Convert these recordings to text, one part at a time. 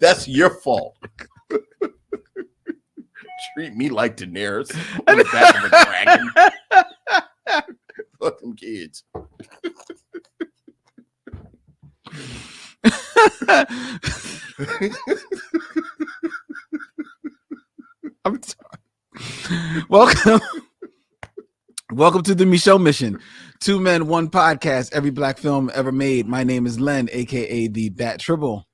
That's your fault. Treat me like Daenerys on the back of a dragon. Fuck them kids. I'm sorry. Welcome to the Micheaux Mission. 2 men, 1 podcast, every black film ever made. My name is Len, aka the Bat Tribble.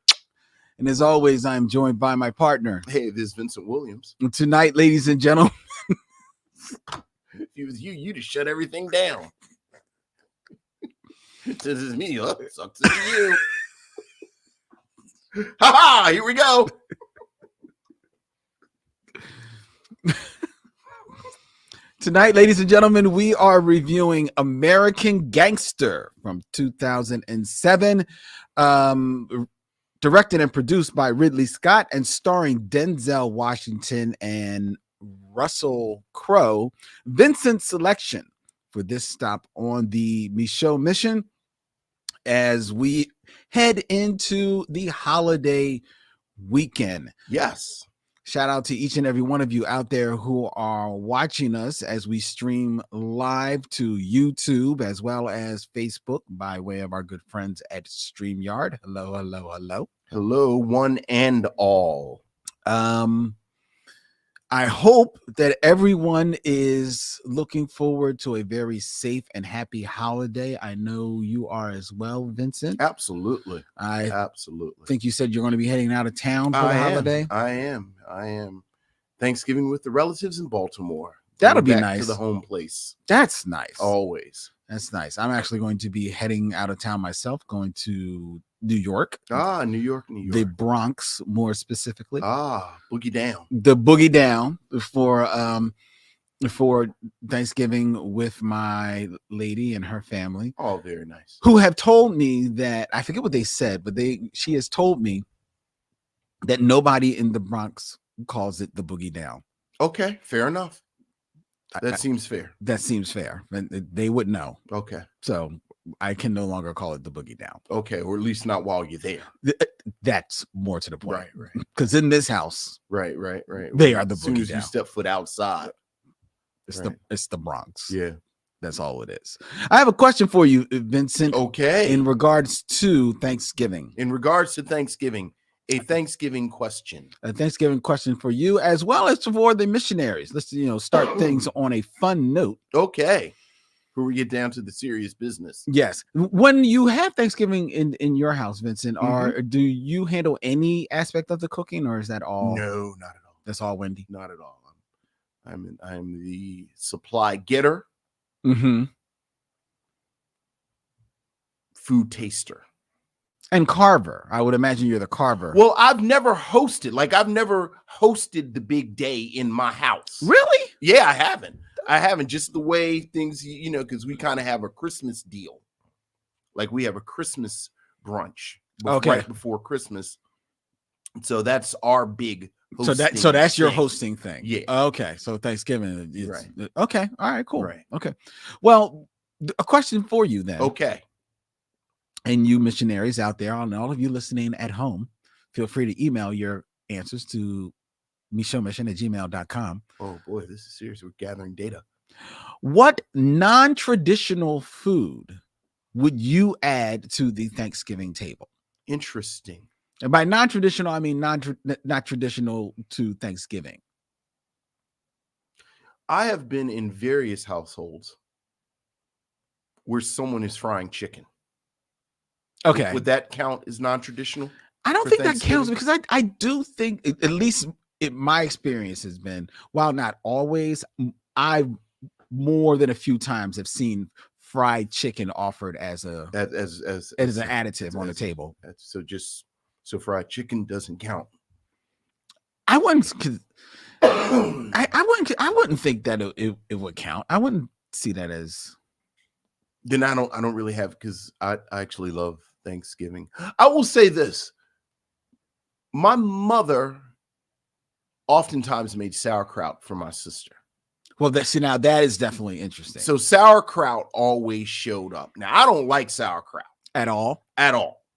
And as always, I'm joined by my partner. Hey, this is Vincent Williams. And tonight, ladies and gentlemen. If it was you, you'd have shut everything down. This is me, huh? Sucks to be you. Ha ha! Here we go. Tonight, ladies and gentlemen, we are reviewing American Gangster from 2007, directed and produced by Ridley Scott and starring Denzel Washington and Russell Crowe. Vincent's selection for this stop on the Micheaux Mission as we head into the holiday weekend. Yes. Shout out to each and every one of you out there who are watching us as we stream live to YouTube as well as Facebook by way of our good friends at StreamYard. Hello, hello, hello. Hello, one and all. I hope that everyone is looking forward to a very safe and happy holiday. I know you are as well, Vincent. Absolutely. Absolutely think you said you're going to be heading out of town for the holiday. I am. Thanksgiving with the relatives in Baltimore. That'll be back nice. To the home place. That's nice. Always. That's nice. I'm actually going to be heading out of town myself, going to New York. New York. The Bronx, more specifically. Boogie down. The boogie down for Thanksgiving with my lady and her family. Oh, very nice. Who have told me that, I forget what they said, but she has told me that nobody in the Bronx calls it the boogie down. Okay, fair enough. That seems fair. That seems fair. They would know. Okay. So I can no longer call it the boogie down. Okay, or at least not while you're there. That's more to the point. Right. Because in this house, right. They are the boogie down. As soon as you step foot outside, it's the Bronx. Yeah, that's all it is. I have a question for you, Vincent. Okay. In regards to Thanksgiving. A Thanksgiving question. A Thanksgiving question for you as well as for the missionaries. Let's start things on a fun note. Okay. Before we get down to the serious business. Yes. When you have Thanksgiving in your house, Vincent, do you handle any aspect of the cooking, or is that all? No, not at all. That's all Wendy. Not at all. I'm the supply getter. Food taster. And carver. I would imagine you're the carver. Well, I've never hosted. I've never hosted the big day in my house. Really? Yeah, I haven't. Just the way things, because we kind of have a Christmas deal. We have a Christmas brunch right before Christmas. So that's our big hosting. So that's your hosting thing. Yeah. Okay. So Thanksgiving is right. Okay. All right, cool. Right. Okay. Well, a question for you then. Okay. And you missionaries out there, and all of you listening at home, feel free to email your answers to micheauxmission@gmail.com. Oh boy, this is serious. We're gathering data. What non-traditional food would you add to the Thanksgiving table? Interesting. And by non-traditional, I mean not traditional to Thanksgiving. I have been in various households where someone is frying chicken. Okay. Would that count as non-traditional? I don't think that counts because I do think, at least my experience has been, while not always, I more than a few times have seen fried chicken offered as an additive on the table. So fried chicken doesn't count. I wouldn't think that it would count. I wouldn't see that as. Then I don't really have, because I actually love Thanksgiving. I will say this. My mother oftentimes made sauerkraut for my sister. Well, now that is definitely interesting. So sauerkraut always showed up. Now I don't like sauerkraut at all.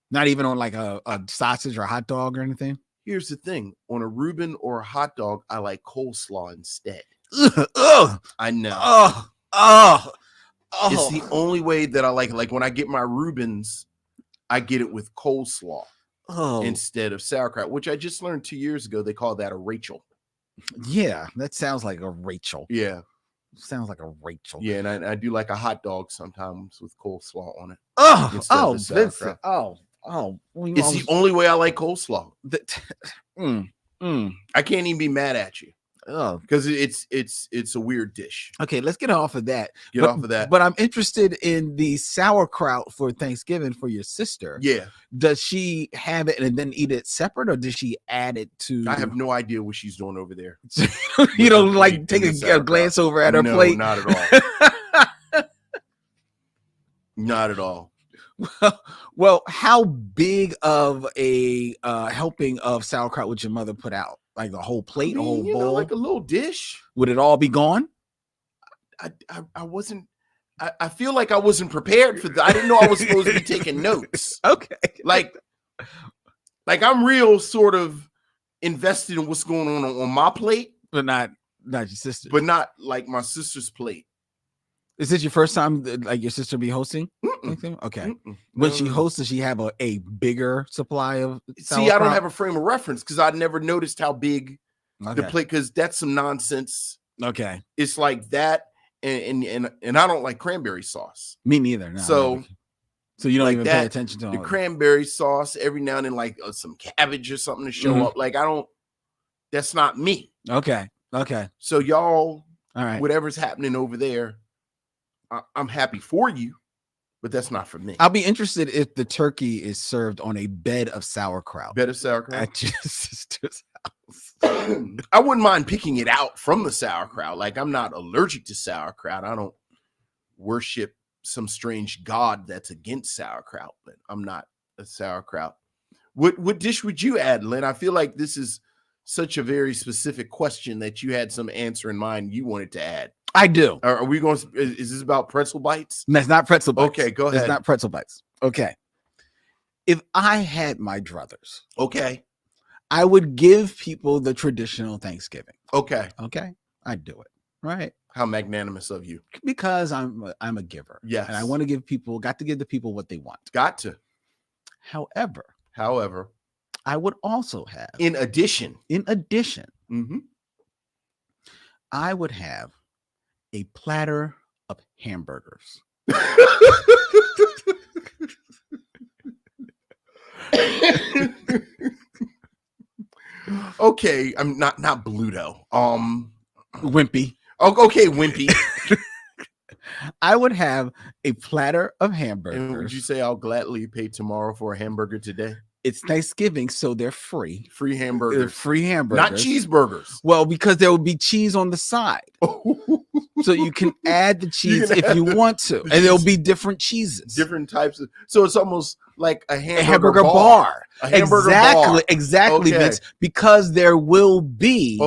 Not even on like a sausage or a hot dog or anything. Here's the thing: on a Reuben or a hot dog, I like coleslaw instead. Ugh. I know. It's the only way that I like it. Like when I get my Reubens, I get it with coleslaw instead of sauerkraut, which I just learned 2 years ago. They call that a Rachel. Yeah, that sounds like a Rachel. Yeah. Sounds like a Rachel. Yeah, and I do like a hot dog sometimes with coleslaw on it. Vincent. It's the only way I like coleslaw. I can't even be mad at you. Because it's a weird dish. Okay, let's get off of that. Off of that. But I'm interested in the sauerkraut for Thanksgiving for your sister. Yeah. Does she have it and then eat it separate, or does she add it to? I have no idea what she's doing over there. You don't like take a glance over at her plate? Not at all. Not at all. Well, how big of a helping of sauerkraut would your mother put out? Like the whole plate, a whole bowl, like a little dish. Would it all be gone? I wasn't. I feel like I wasn't prepared for that. I didn't know I was supposed to be taking notes. Okay, like I'm real sort of invested in what's going on my plate, but not your sister. But not like my sister's plate. Is this your first time like your sister be hosting? Okay. When she hosts, does she have a bigger supply of sauerkraut? See, I don't have a frame of reference because I never noticed how big the plate, because that's some nonsense. Okay. It's like that, and I don't like cranberry sauce. Me neither. No, so you don't even pay attention to the cranberry sauce every now and then, like some cabbage or something to show up. Like that's not me. Okay. So y'all, all right, whatever's happening over there, I'm happy for you, but that's not for me. I'll be interested if the turkey is served on a bed of sauerkraut. At your sister's house. I wouldn't mind picking it out from the sauerkraut. Like, I'm not allergic to sauerkraut. I don't worship some strange god that's against sauerkraut, but I'm not a sauerkraut. What dish would you add, Lynn? I feel like this is such a very specific question that you had some answer in mind you wanted to add. I do. Are we going? Is this about pretzel bites? That's not pretzel bites. Okay, go ahead. It's not pretzel bites. Okay. If I had my druthers, okay, I would give people the traditional Thanksgiving. Okay, I'd do it. Right. How magnanimous of you. Because I'm a giver. Yes. And I want to give the people what they want. Got to. However, I would also have, in addition, I would have a platter of hamburgers. Okay, I'm not Bluto. Wimpy. Oh, okay, Wimpy. I would have a platter of hamburgers. And would you say I'll gladly pay tomorrow for a hamburger today? It's Thanksgiving, so they're free. Free hamburgers. They're free hamburgers. Not cheeseburgers. Well, because there will be cheese on the side. So you can add the cheese if you want to. And there'll be different cheeses. Different types of. So it's almost like a hamburger bar. A hamburger bar. Exactly, okay. Vince. Because there will be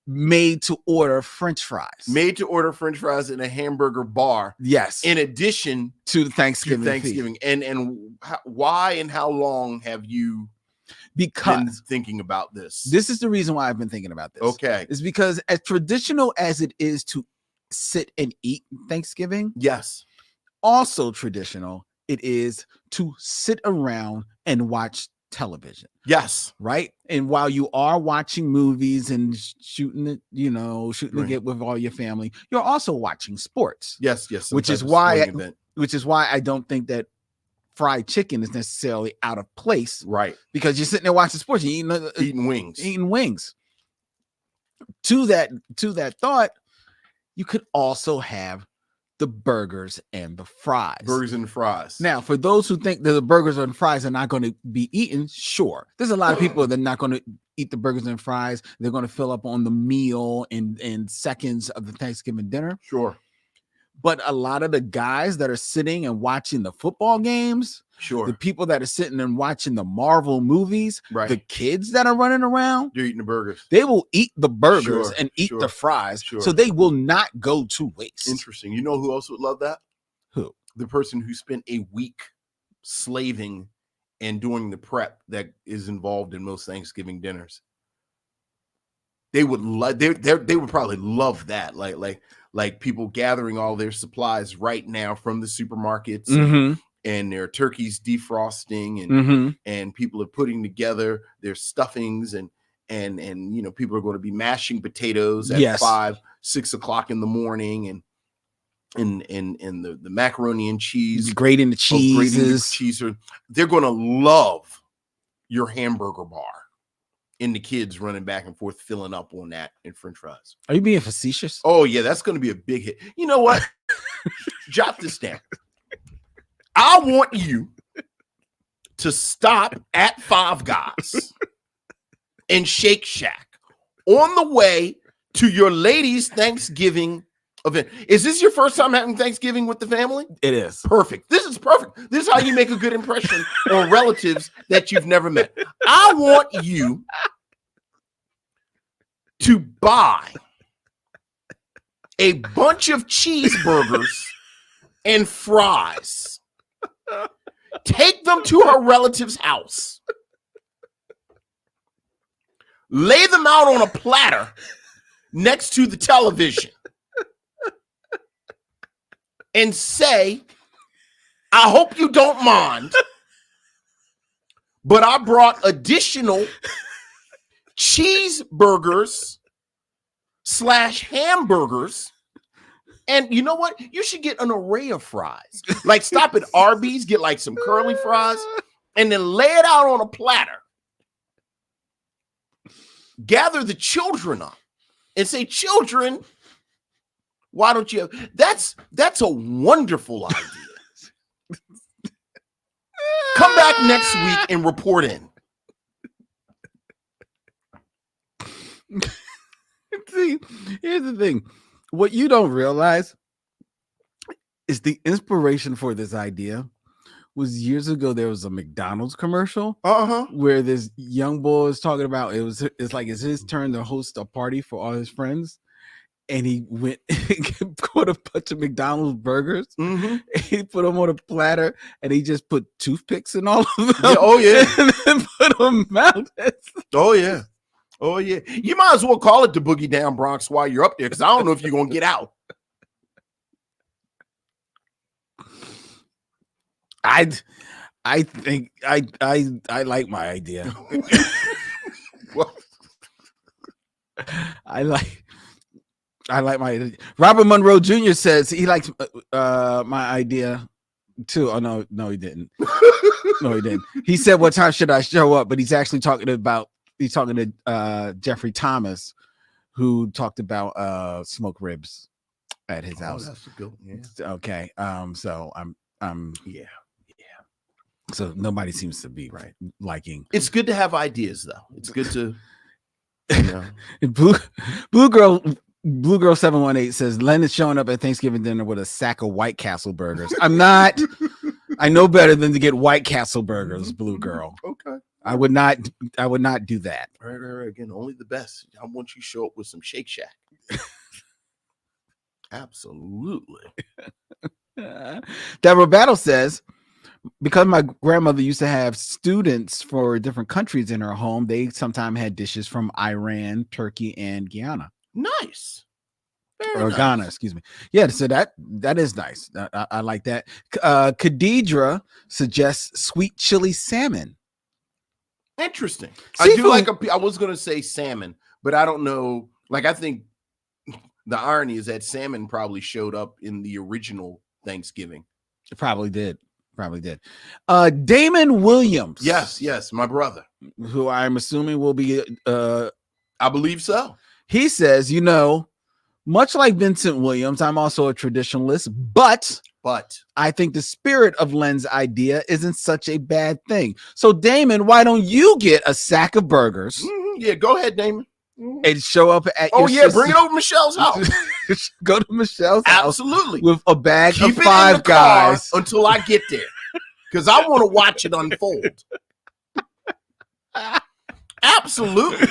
made to order French fries. Made to order French fries in a hamburger bar. Yes. In addition to the Thanksgiving. And why and how long have you been thinking about this? This is the reason why I've been thinking about this. Okay. Is because as traditional as it is to sit and eat Thanksgiving. Yes. Also traditional it is to sit around and watch television. Yes. Right. And while you are watching movies and shooting it, shooting it with all your family, you're also watching sports. Yes. Which is why I don't think that fried chicken is necessarily out of place. Right. Because you're sitting there watching sports, you're eating wings. To that thought, you could also have the burgers and the fries. Burgers and fries. Now, for those who think that the burgers and fries are not going to be eaten, sure. There's a lot of people that are not going to eat the burgers and fries. They're going to fill up on the meal in seconds of the Thanksgiving dinner. Sure. But a lot of the guys that are sitting and watching the football games, Sure. the people that are sitting and watching the Marvel movies, Right. the kids that are running around, they're eating the burgers. They will eat the burgers and eat the fries. So they will not go to waste. Interesting. You know who else would love that? Who? The person who spent a week slaving and doing the prep that is involved in most Thanksgiving dinners. They would they would probably love that. Like people gathering all their supplies right now from the supermarkets, and their turkeys defrosting, and people are putting together their stuffings, and people are going to be mashing potatoes at 5, 6 o'clock in the morning, and the macaroni and cheese, grating the cheese. They're going to love your hamburger bar. And the kids running back and forth, filling up on that and French fries. Are you being facetious? Oh yeah, that's going to be a big hit. You know what? Jot this down. I want you to stop at Five Guys and Shake Shack on the way to your ladies' Thanksgiving event. Is this your first time having Thanksgiving with the family? It is. Perfect. This is perfect. This is how you make a good impression on relatives that you've never met. I want you to buy a bunch of cheeseburgers and fries. Take them to her relative's house. Lay them out on a platter next to the television. And say, I hope you don't mind, but I brought additional cheeseburgers / hamburgers. And you know what? You should get an array of fries. Like stop at Arby's, get like some curly fries, and then lay it out on a platter. Gather the children up and say, children, why don't you? That's a wonderful idea. Come back next week and report in. See, here's the thing. What you don't realize is the inspiration for this idea was years ago. There was a McDonald's commercial where this young boy is talking about it's like it's his turn to host a party for all his friends. And he went and caught a bunch of McDonald's burgers. He put them on a platter, and he just put toothpicks in all of them. Yeah, oh yeah, and then put them out. Oh yeah, oh yeah. You might as well call it the Boogie Down Bronx while you're up there, because I don't know if you're gonna get out. I think I like my idea. Well, I like my idea. Robert Monroe Jr. says he likes my idea too. Oh no, he didn't. No, he didn't. He said, "What time should I show up?" But he's actually talking to Jeffrey Thomas, who talked about smoked ribs at his house. That's a good one. Yeah. Okay. So I'm yeah. So nobody seems to be liking. It's good to have ideas, though. It's good to, Blue Girl 718 says Len is showing up at Thanksgiving dinner with a sack of White Castle burgers. I'm not. I know better than to get White Castle burgers, Blue Girl. Okay. I would not do that. All right. Again, only the best. I want you to show up with some Shake Shack. Absolutely. Deborah Battle says, because my grandmother used to have students for different countries in her home, they sometimes had dishes from Iran, Turkey, and Guyana. Nice. Or nice. Ghana, excuse me. Yeah, so that is nice. I like that. Khadidra suggests sweet chili salmon. Interesting. Seafood. I was going to say salmon, but I don't know. Like, I think the irony is that salmon probably showed up in the original Thanksgiving. It probably did. Damon Williams. Yes, my brother. Who I'm assuming will be I believe so. He says, much like Vincent Williams, I'm also a traditionalist, but I think the spirit of Len's idea isn't such a bad thing. So Damon, why don't you get a sack of burgers? Yeah, go ahead, Damon. and show up at Oh, your yeah, bring it over to Michelle's house. Go to Michelle's house. Absolutely. With a bag Keep of it Five in the car Guys. until I get there. Because I want to watch it unfold. Absolutely.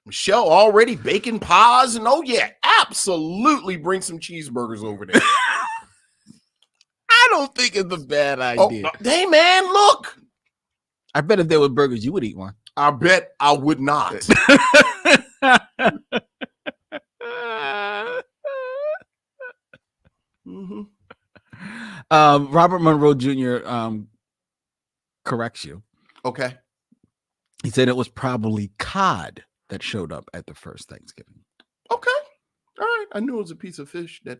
Michelle already baking pies. And oh, yeah, absolutely bring some cheeseburgers over there. I don't think it's a bad idea. Oh, hey, man, look. I bet if there were burgers, you would eat one. I bet I would not. Mm-hmm. Robert Monroe Jr. Corrects you. Okay. He said it was probably cod that showed up at the first Thanksgiving. Okay. All right. I knew it was a piece of fish that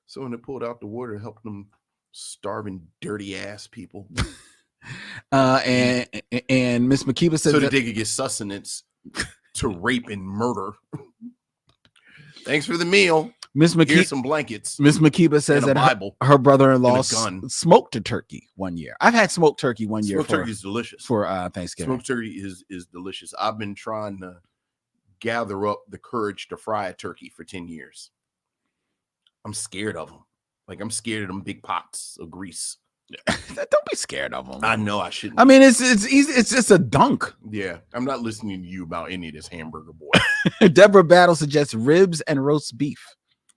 someone had pulled out the water, helped them starving, dirty ass people. And Miss Makiba says so that they could get sustenance to rape and murder. Thanks for the meal. Here's some blankets. Miss Makiba says that her brother-in-law smoked a turkey one year. I've had smoked turkey one year. Smoked turkey is delicious for Thanksgiving. Smoked turkey is delicious. I've been trying to gather up the courage to fry a turkey for 10 years. I'm scared of them. Like, I'm scared of them big pots of grease. Don't be scared of them. I know I shouldn't. I mean, it's easy. It's just a dunk. Yeah, I'm not listening to you about any of this hamburger boy. Deborah Battle suggests ribs and roast beef.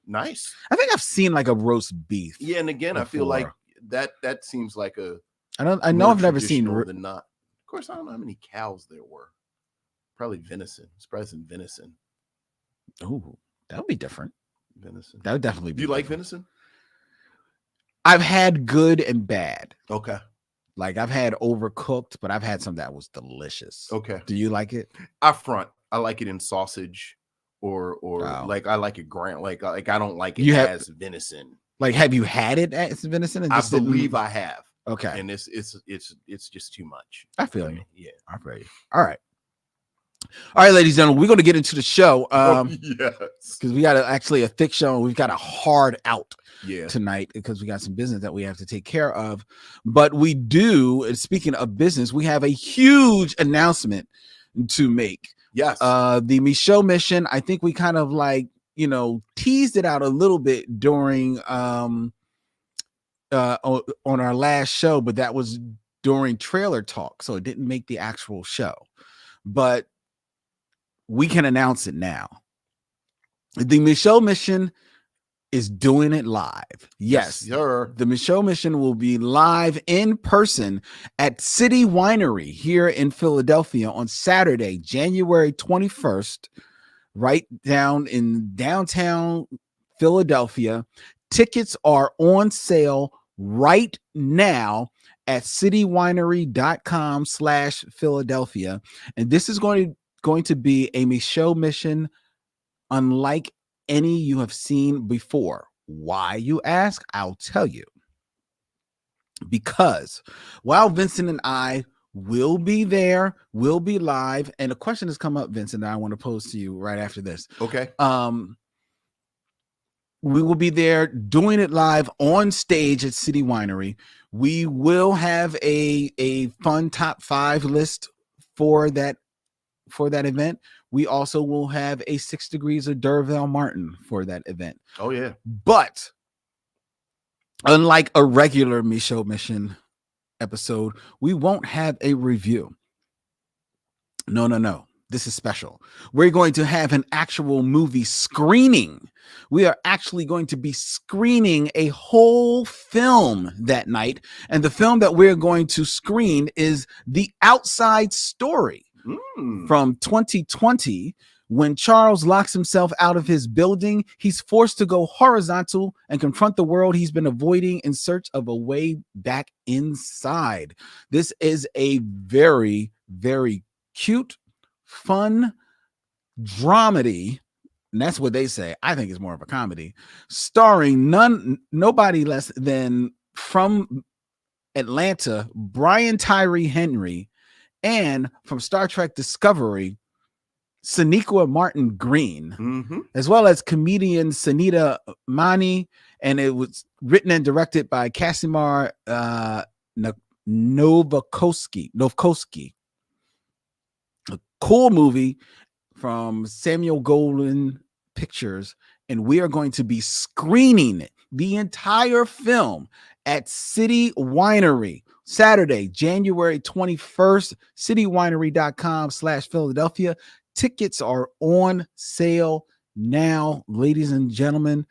Nice. I think I've seen like a roast beef. Yeah, and again, before. I feel like that seems like a. I know I've never seen than not. Of course, I don't know how many cows there were. Probably venison. It's probably some venison. Oh, that would be different. Venison. That would definitely be. Do you like venison? I've had good and bad. Okay. Like I've had overcooked, but I've had some that was delicious. Okay. Do you like it? I like it in sausage or like I like it ground. Like I don't like it as venison. Like, have you had it as venison? And I believe I have. Okay. And it's just too much. I feel you. Yeah. I feel you. All right, ladies and gentlemen, we're going to get into the show. Yes. Because we got actually a thick show. And we've got a hard out tonight because we got some business that we have to take care of. But we do, speaking of business, we have a huge announcement to make. Yes. The Micheaux mission, I think we kind of like, teased it out a little bit during on our last show, but that was during trailer talk. So it didn't make the actual show. But we can announce it now. The Micheaux mission is doing it live. Yes, sir. The Micheaux mission will be live in person at City Winery here in Philadelphia on Saturday, January 21st, right down in downtown Philadelphia. Tickets are on sale right now at citywinery.com/Philadelphia. And this is going to be a Micheaux mission unlike any you have seen before. Why, you ask? I'll tell you. Because while Vincent and I will be there, we'll be live, and a question has come up, Vincent, that I want to pose to you right after this. Okay. We will be there doing it live on stage at City Winery. We will have a fun top 5 list for that event. We also will have a 6 Degrees of Dervell Martin for that event. Oh yeah. But unlike a regular Micheaux mission episode, we won't have a review. No. This is special. We're going to have an actual movie screening. We are actually going to be screening a whole film that night. And the film that we're going to screen is The Outside Story from 2020. When Charles locks himself out of his building, he's forced to go horizontal and confront the world he's been avoiding in search of a way back inside. This is a very, very cute, fun dramedy, and that's what they say. I think it's more of a comedy, starring nobody less than from Atlanta, Brian Tyree Henry, and from Star Trek Discovery, Sonequa Martin Green, as well as comedian Sunita Mani, and it was written and directed by Casimir Novkoski. cool movie from Samuel Goldwyn Pictures, and we are going to be screening the entire film at City Winery Saturday, January 21st, citywinery.com/Philadelphia. Tickets are on sale now, ladies and gentlemen.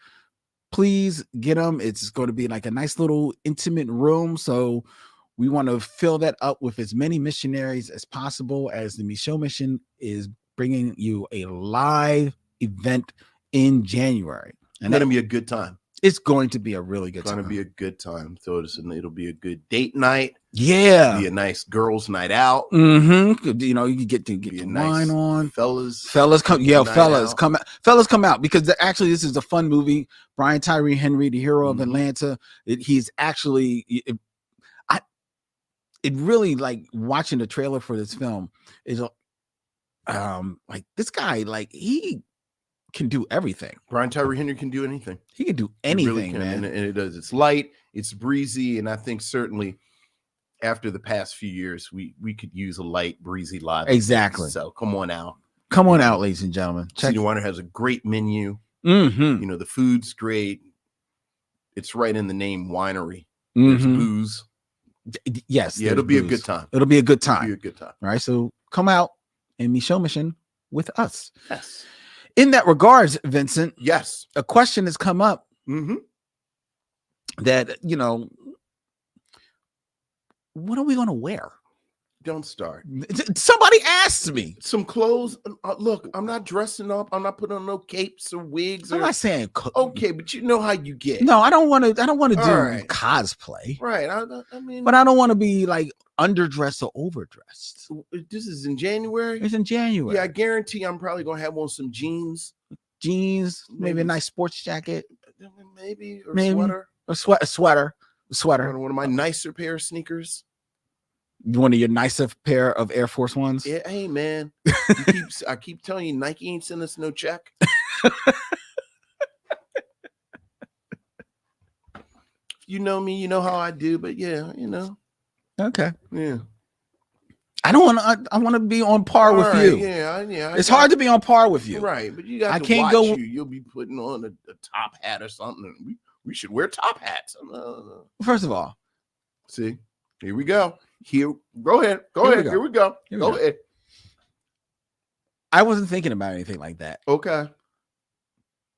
Please get them. It's going to be like a nice little intimate room. So we want to fill that up with as many missionaries as possible, as the Micheaux Mission is bringing you a live event in January. And that'll be a good time. It's going to be a really good time. It's going to be a good time. So it'll be a good date night. Yeah. It'll be a nice girls' night out. Mm-hmm. You know, you get the wine on. Fellas come. Yeah, fellas come out. Fellas come out, because actually this is a fun movie. Brian Tyree Henry, the hero of Atlanta. He's actually. It really, like, watching the trailer for this film is like, this guy, like, he can do everything. Brian Tyree Henry can do anything. He can do anything, really can, man. and it does. It's light, it's breezy, and I think certainly after the past few years, we could use a light, breezy live. Exactly. So come on out. Come on out, ladies and gentlemen. City Winery has a great menu. Mm-hmm. You know, the food's great. It's right in the name, winery. There's booze. Yes. Yeah, it'll be a good time. It'll be a good time. It'll be a good time. All right. So come out and Micheaux Mission with us. Yes. In that regards, Vincent. Yes. A question has come up that, what are we going to wear? Don't start. Somebody asked me. Some clothes. Look, I'm not dressing up. I'm not putting on no capes or wigs. I'm not saying okay, but you know how you get. No, I don't want to do cosplay. Right. I mean, but I don't want to be like underdressed or overdressed. This is in January. It's in January. Yeah, I guarantee I'm probably gonna have on some jeans, maybe a nice sports jacket, maybe sweater, a sweater. One of my nicer pair of sneakers. One of your nicer pair of Air Force Ones. Yeah, hey man, I keep telling you, Nike ain't sending us no check. You know me, you know how I do, but yeah, Okay. Yeah. I don't want to. I want to be on par with you. Yeah. It's hard to be on par with you, right? But you got. I can't watch go. You'll be putting on a top hat or something. We should wear top hats. First of all, see, here we go. Go ahead. Here we go. Go ahead. I wasn't thinking about anything like that. Okay.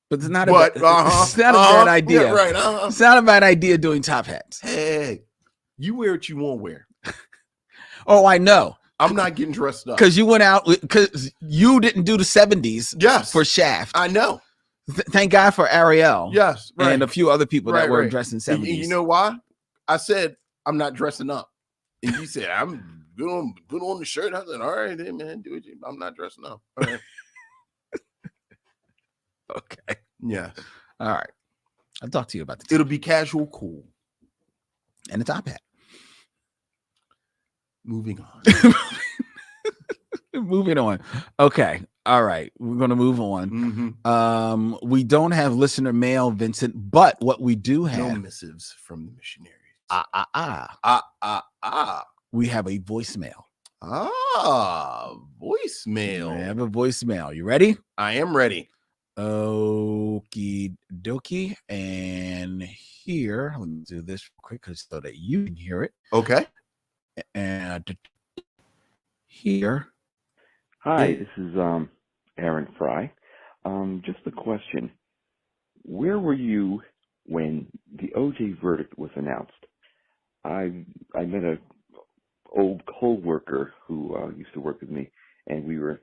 But it's not it's not a bad idea. Yeah, right. It's not a bad idea doing top hats. Hey, you wear what you won't wear. Oh, I know. I'm not getting dressed up. Because you went out, because you didn't do the 70s for Shaft. I know. Thank God for Ariel. Yes. Right. And a few other people that were dressed in 70s. You know why? I said, I'm not dressing up. And you said, I'm good on the shirt. I said, all right, then, man, do it. I'm not dressing up. All right. Okay. Yeah. All right. I'll talk to you about this. It'll be casual, cool. And a top hat. Moving on. Moving on. Okay. All right. We're going to move on. We don't have listener mail, Vincent, but what we do have. No missives from the missionaries. We have a voicemail. Voicemail. We have a voicemail. You ready? I am ready. Okie dokie. And here, let me do this real quick so that you can hear it. Okay. And here. Hi, this is Aaron Fry. Just a question. Where were you when the OJ verdict was announced? I met a old co-worker who used to work with me, and we were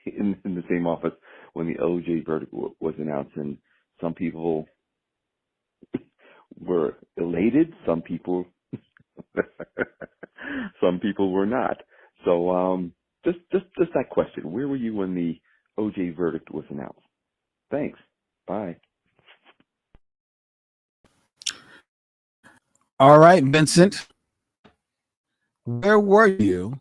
in the same office when the OJ verdict was announced, and some people were elated, some people were not. So just that question. Where were you when the OJ verdict was announced? Thanks. Bye. All right, Vincent. Where were you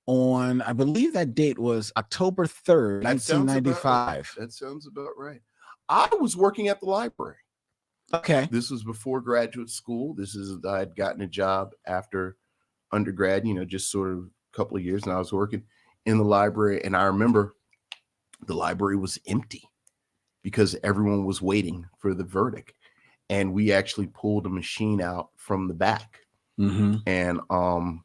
on, I believe that date was October 3rd, 1995. That sounds about right. I was working at the library. Okay. This was before graduate school. I had gotten a job after undergrad, just sort of a couple of years, and I was working in the library, and I remember the library was empty because everyone was waiting for the verdict. And we actually pulled a machine out from the back. And I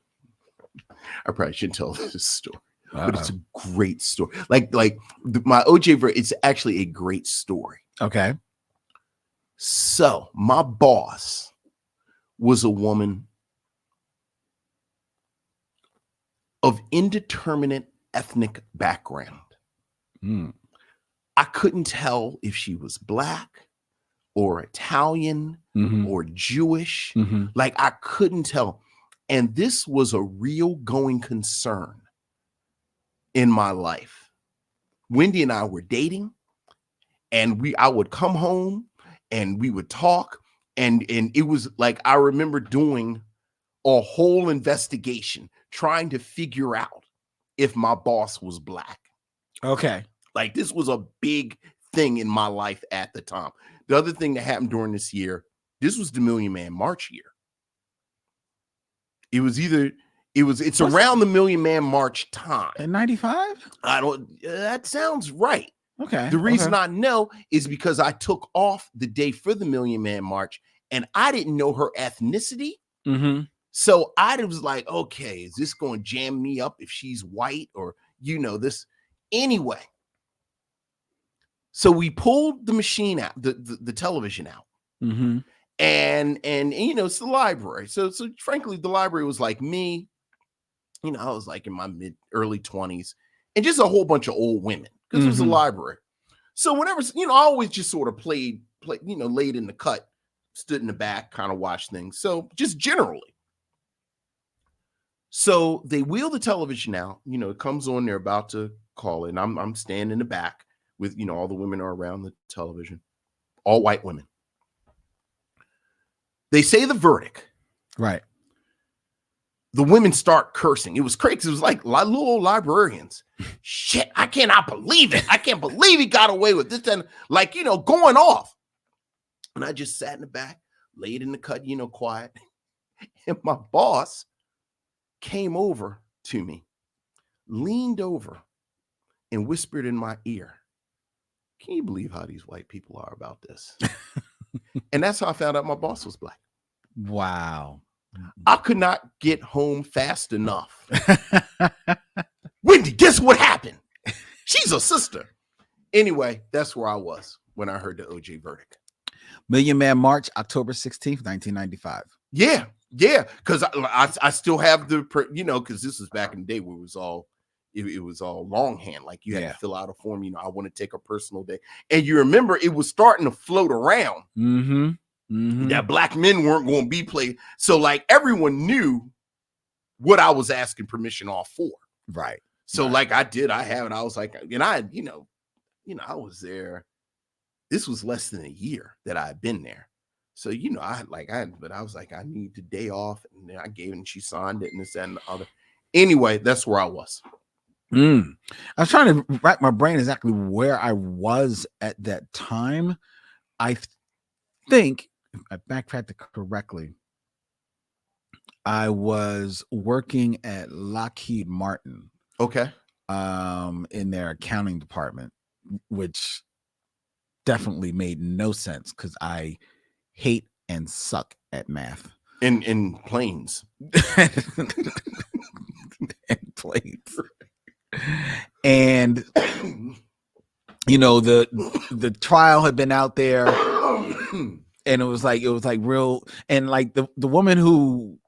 probably shouldn't tell this story, but it's a great story. My OJ verdict, it's actually a great story. Okay. So my boss was a woman of indeterminate ethnic background. I couldn't tell if she was Black or Italian or Jewish. Like, I couldn't tell. And this was a real going concern in my life. Wendy and I were dating, and I would come home and we would talk, and it was like, I remember doing a whole investigation trying to figure out if my boss was Black. Okay. Like, this was a big thing in my life at the time. The other thing that happened during this year, this was the Million Man March year. It's around the Million Man March time. In 95? That sounds right. Okay. The reason I know is because I took off the day for the Million Man March, and I didn't know her ethnicity. So I was like, okay, is this going to jam me up if she's white or, this? Anyway, so we pulled the machine out, the television out. And it's the library. So frankly, the library was like me. I was like in my early 20s, and just a whole bunch of old women, because it was a library. So whenever, I always just sort of played, laid in the cut, stood in the back, kind of watched things. So just generally. So they wheel the television out, it comes on, they're about to call it, and I'm standing in the back with, all the women are around the television, all white women. They say the verdict. Right. The women start cursing. It was crazy. It was like little librarians. Shit, I cannot believe it. I can't believe he got away with this. And going off. And I just sat in the back, laid in the cut, quiet. And my boss came over to me, leaned over, and whispered in my ear, "Can you believe how these white people are about this?" And that's how I found out my boss was Black. Wow. I could not get home fast enough. Wendy, guess what happened? She's a sister. Anyway, that's where I was when I heard the OJ verdict. Million Man March, October 16th, 1995. Yeah. Because I still have because this was back in the day where it was all longhand. Like, you had to fill out a form, I want to take a personal day. And you remember it was starting to float around. That Black men weren't going to be played. So like, everyone knew what I was asking permission off for. Right. So like, I have it. I was like, and I was there. This was less than a year that I had been there. So, but I was like, I need the day off. And then I gave it, and she signed it, and this, that, and the other. Anyway, that's where I was. I was trying to wrap my brain exactly where I was at that time. I think, if I backtracked it correctly, I was working at Lockheed Martin. Okay. In their accounting department, which definitely made no sense because I hate and suck at math. In planes. And planes. And the trial had been out there, and it was like real, and like the woman who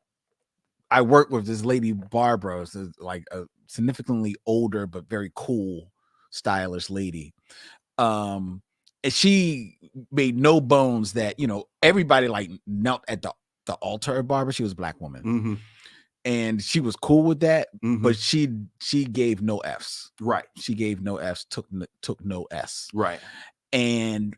I worked with, this lady Barbara, is like a significantly older but very cool, stylish lady. And she made no bones that everybody like knelt at the altar of Barbara. She was a Black woman. And she was cool with that, but she gave no F's. Right. She gave no F's, took no S. Right. And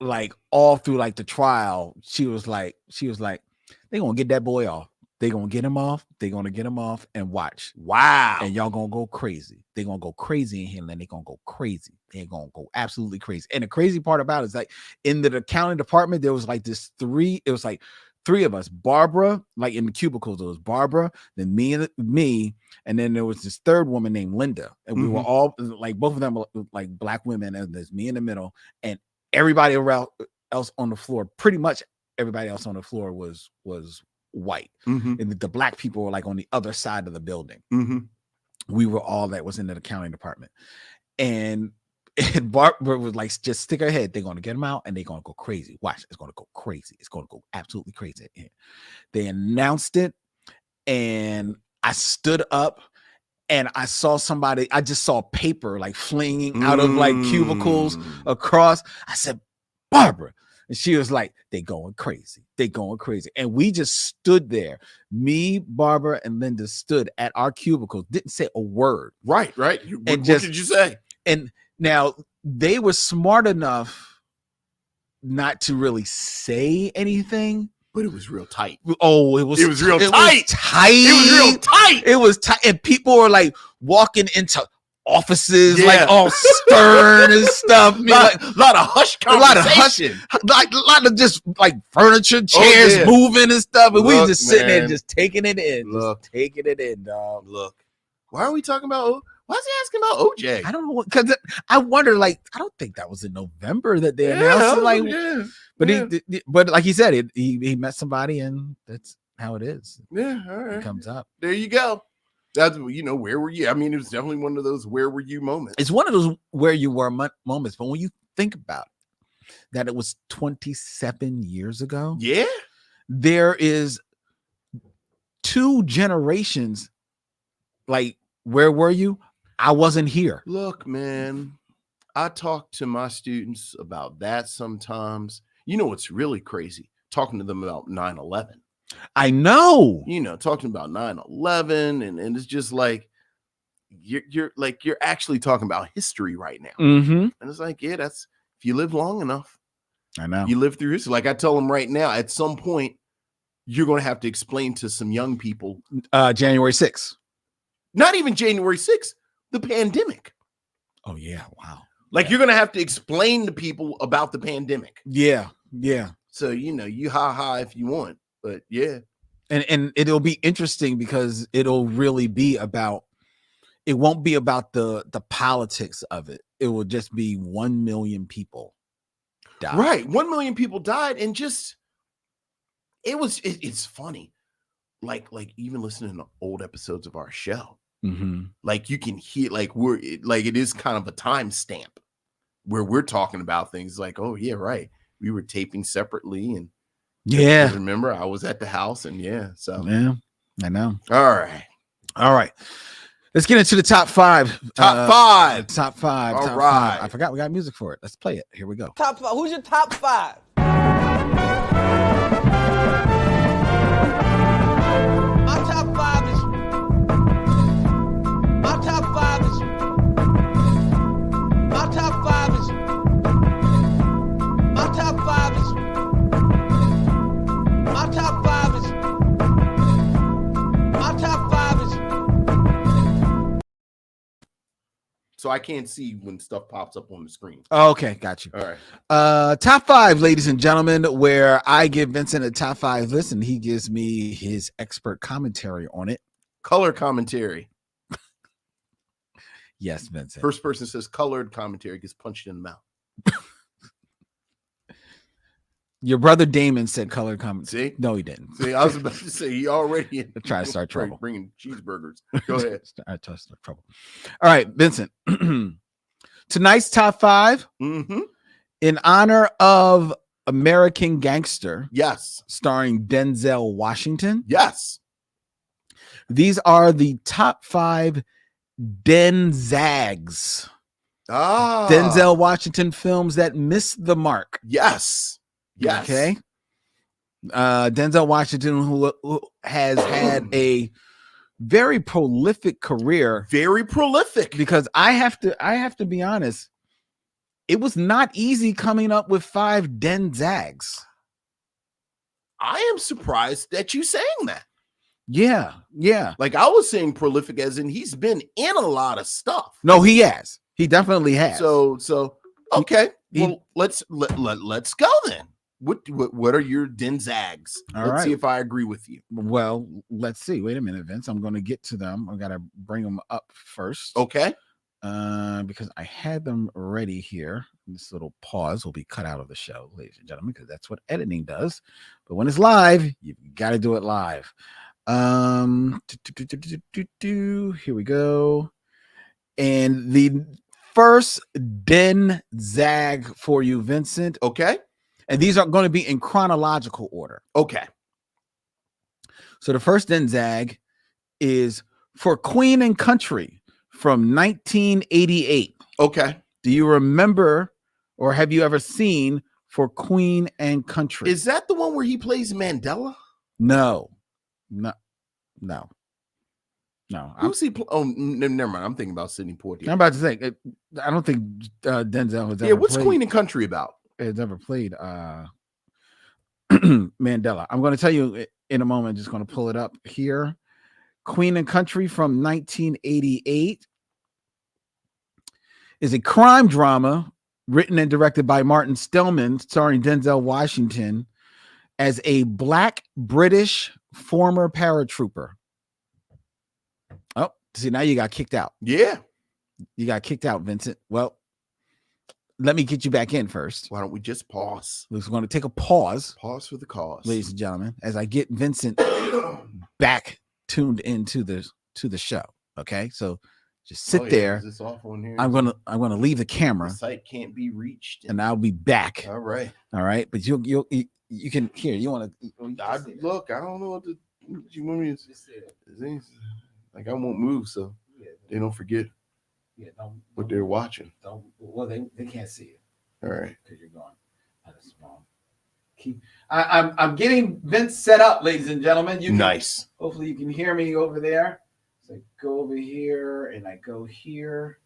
like all through like the trial, she was like, they're gonna get that boy off. They're gonna get him off. They're gonna get him off, and watch. Wow. And y'all gonna go crazy. They're gonna go crazy in here, and then they're gonna go crazy. They're gonna go absolutely crazy. And the crazy part about it is like in the accounting department, there was like it was like three of us. Barbara, like in the cubicles, it was Barbara, then me, and then there was this third woman named Linda, and we were all like, both of them were like black women, and there's me in the middle, and everybody else on the floor, pretty much everybody else on the floor was white, and the black people were like on the other side of the building. We were all that was in the accounting department, and Barbara was like, just stick her head. They're going to get them out and they're going to go crazy. Watch, it's going to go crazy. It's going to go absolutely crazy. They announced it, and I stood up, and I saw somebody. I just saw paper like flinging out of like cubicles across. I said, Barbara. And she was like, they going crazy. They going crazy. And we just stood there. Me, Barbara, and Linda stood at our cubicles, didn't say a word. Right. What did you say? And now they were smart enough not to really say anything. But it was real tight. Oh, it was real tight. It was tight. And people were like walking into offices, like all stern and stuff. A lot of hush conversation. A lot of just like furniture, chairs moving and stuff. And we just sitting there just taking it in. Taking it in, dog. Look. Why are we talking about why is he asking about OJ? I don't know, because I wonder, like, I don't think that was in November that they announced it. Like, but like he said, he met somebody, and that's how it is. Yeah, all right. It comes up. There you go. That's, where were you? I mean, it was definitely one of those where were you moments. It's one of those where you were moments, but when you think about it, that it was 27 years ago. Yeah. There is 2 generations. Like, where were you? I wasn't here. Look, man, I talk to my students about that sometimes. You know what's really crazy? Talking to them about 9/11. I know. Talking about 9/11, and it's just like you're actually talking about history right now. And it's like, that's if you live long enough. I know. You live through history. Like I tell them right now, at some point, you're going to have to explain to some young people. January 6th. Not even January 6th. The pandemic. Oh yeah, wow. Like you're gonna have to explain to people about the pandemic. Yeah. So you ha if you want, but yeah. And it'll be interesting because it'll really be about. It won't be about the politics of it. It will just be 1 million people died. Right, 1 million people died, and just it's funny. Like even listening to old episodes of our show. Like you can hear, like it is kind of a timestamp where we're talking about things like, oh yeah, right, we were taping separately, and I remember I was at the house, and so I know. All right, let's get into the top 5. Top 5. All right. I forgot we got music for it. Let's play it. Here we go. Top 5. Who's your top 5? So I can't see when stuff pops up on the screen. Okay, got you. All right. Top 5, ladies and gentlemen, where I give Vincent a top 5 list and he gives me his expert commentary on it. Color commentary. Yes, Vincent. First person says colored commentary gets punched in the mouth. Your brother Damon said color commentary. See? No, he didn't. See, I was about to say he already try to start trouble. Bringing cheeseburgers. Go ahead. I try to start trouble. All right, Vincent. Tonight's top 5 in honor of American Gangster. Yes. Starring Denzel Washington. Yes. These are the top 5 Denzags. Denzel Washington films that missed the mark. Yes. Okay. Denzel Washington, who has had a very prolific career. Very prolific. Because I have to be honest, it was not easy coming up with 5 Denzags. I am surprised that you saying that. Yeah. Like I was saying prolific as in he's been in a lot of stuff. No, he has. He definitely has. So okay. Well, let's go then. What are your Denzags? Let's see if I agree with you. Well, let's see. Wait a minute, Vince. I'm going to get to them. I got to bring them up first. Okay. Because I had them ready here. This little pause will be cut out of the show, ladies and gentlemen, because that's what editing does. But when it's live, you got to do it live. Here we go. And the first Denzag for you, Vincent. Okay. And these are going to be in chronological order. Okay. So the first Denzag is For Queen and Country from 1988. Okay. Do you remember or have you ever seen For Queen and Country? Is that the one where he plays Mandela? No. Who's he? Oh, never mind. I'm thinking about Sidney Poitier. I'm about to say, I don't think Denzel has ever Yeah, what's played, Queen and Country about? Has ever played Mandela. I'm going to tell you in a moment. Just going to pull it up here. Queen and Country from 1988 is a crime drama written and directed by Martin Stillman, starring Denzel Washington as a Black British former paratrooper. Oh, see, now you got kicked out. Yeah. You got kicked out, Vincent. Well, let me get you back in first. Why don't we just pause? We're going to take a pause. Pause for the cause. Ladies and gentlemen, as I get Vincent back tuned into the show. Okay, so just sit there. Is this off on here? I'm gonna leave the camera. The site can't be reached, and I'll be back. All right. But you can hear. You want to look? I don't know what you want me to. Like I won't move, so they don't forget. Yeah, what they're watching. Well, they can't see it. All right, because you're going at a small. I'm getting Vince set up, ladies and gentlemen. Nice. Hopefully you can hear me over there. So I go over here and I go here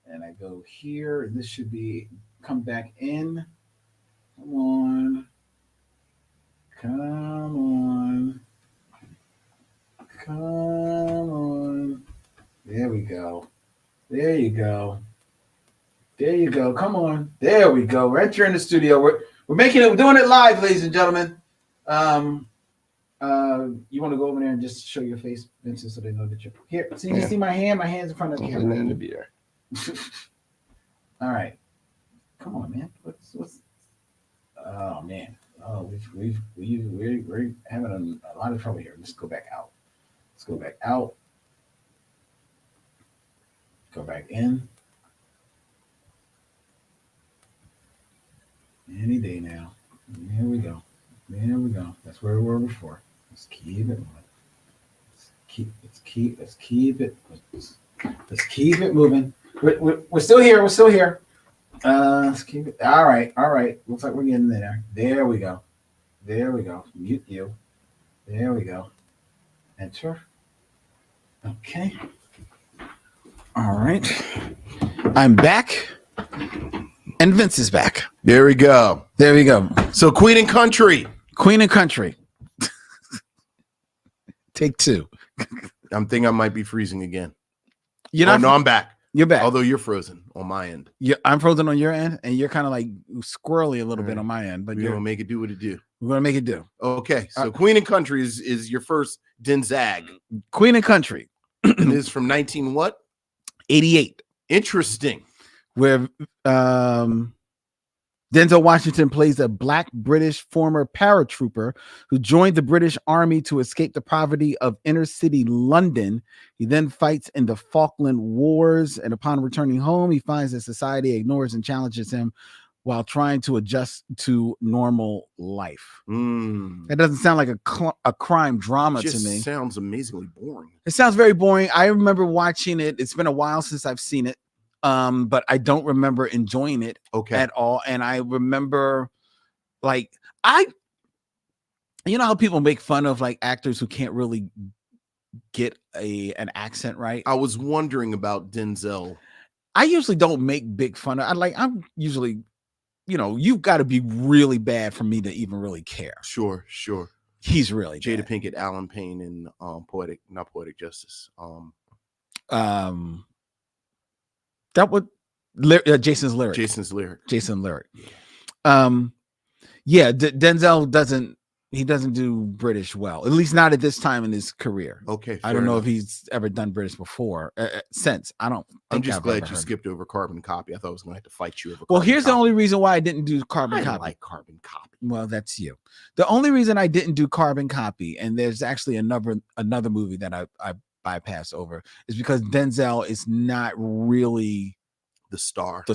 and I go here, and this should be come back in. Come on. There we go. There you go. Come on. There we go. We're entering the studio. We're making it. We're doing it live, ladies and gentlemen. You want to go over there and just show your face, Vincent, so they know that you're here. See, you see my hand? My hand's in front of the camera. To be there. All right. Come on, man. What's? Oh man. Oh, we're having a lot of trouble here. Let's go back out. Go back in. Any day now. There we go. That's where we were before. Let's keep it moving. Let's keep it moving. We're still here. Let's keep it. All right. Looks like we're getting there. There we go. Mute you. There we go. Enter. Okay. All right. I'm back. And Vince is back. There we go. So Queen and Country. Take two. I'm thinking I might be freezing again. No, I'm back. You're back. Although you're frozen on my end. Yeah, I'm frozen on your end, and you're kind of like squirrely a little bit on my end. But we're gonna make it do what it do. We're gonna make it do. Okay. So Queen and Country is your first Denzag. Queen and Country. It is from 19 what? 88. Interesting. Where Denzel Washington plays a Black British former paratrooper who joined the British Army to escape the poverty of inner city London. He then fights in the Falkland Wars, and upon returning home, he finds that society ignores and challenges him while trying to adjust to normal life. That doesn't sound like a crime drama to me. It sounds amazingly boring. It sounds very boring. I remember watching it. It's been a while since I've seen it. But I don't remember enjoying it at all. And I remember you know how people make fun of like actors who can't really get an accent right? I was wondering about Denzel. I usually don't make big fun of I'm usually, you've got to be really bad for me to even really care. Sure. He's really Jada bad. Pinkett, Alan Payne, and Poetic Justice. That would Jason's lyric. Jason's lyric. Jason lyric. Yeah, Denzel doesn't do British well, at least not at this time in his career. Okay, I don't know enough. if he's ever done British before. Since I don't. I'm just glad you skipped over Carbon Copy. I thought I was going to have to fight you over. Well, here's the only reason why I didn't do Carbon Copy. I like Carbon Copy. Well, that's you. The only reason I didn't do Carbon Copy, and there's actually another movie that I bypassed over, is because Denzel is not really the star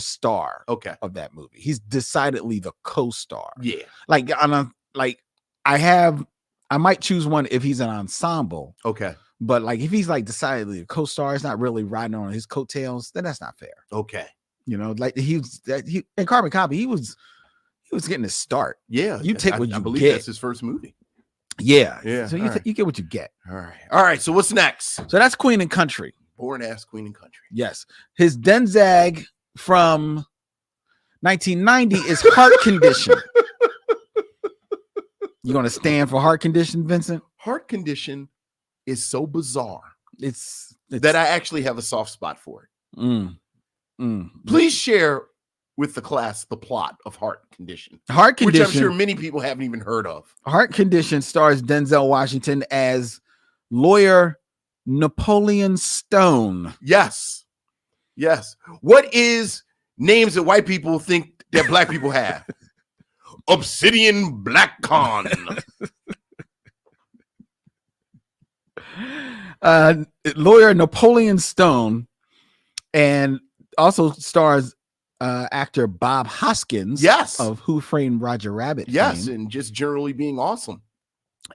of that movie. He's decidedly the co-star. Yeah. Like I might choose one if he's an ensemble. Okay. But like if he's like decidedly a co-star, it's not really riding on his coattails, then that's not fair. Okay. You know, like he in Carbon Copy, he was getting his start. Yeah. You take what I you believe get. that's his first movie. Yeah. Yeah. So you get what you get. All right. So what's next? So that's Queen and Country. Born ass Queen and Country. Yes. His Denzag from 1990 is Heart Condition. You gonna stand for Heart Condition, Vincent? Heart Condition is so bizarre. It's that I actually have a soft spot for it. Please share with the class the plot of Heart Condition. Heart Condition, which I'm sure many people haven't even heard of. Heart Condition stars Denzel Washington as lawyer Napoleon Stone. Yes. What is names that white people think that black people have? Obsidian Black Con. Lawyer Napoleon Stone, and also stars actor Bob Hoskins, of Who Framed Roger Rabbit, fame. And just generally being awesome.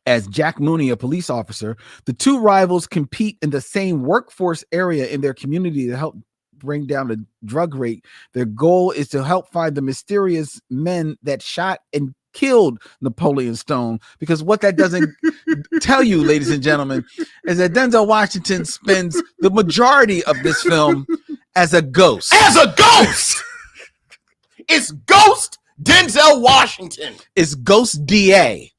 As Jack Mooney, a police officer. The two rivals compete in the same workforce area in their community to help bring down the drug rate. Their goal is to help find the mysterious men that shot and killed Napoleon Stone, because what that doesn't tell you, ladies and gentlemen, is that Denzel Washington spends the majority of this film as a ghost. It's Ghost Denzel Washington. It's Ghost DA.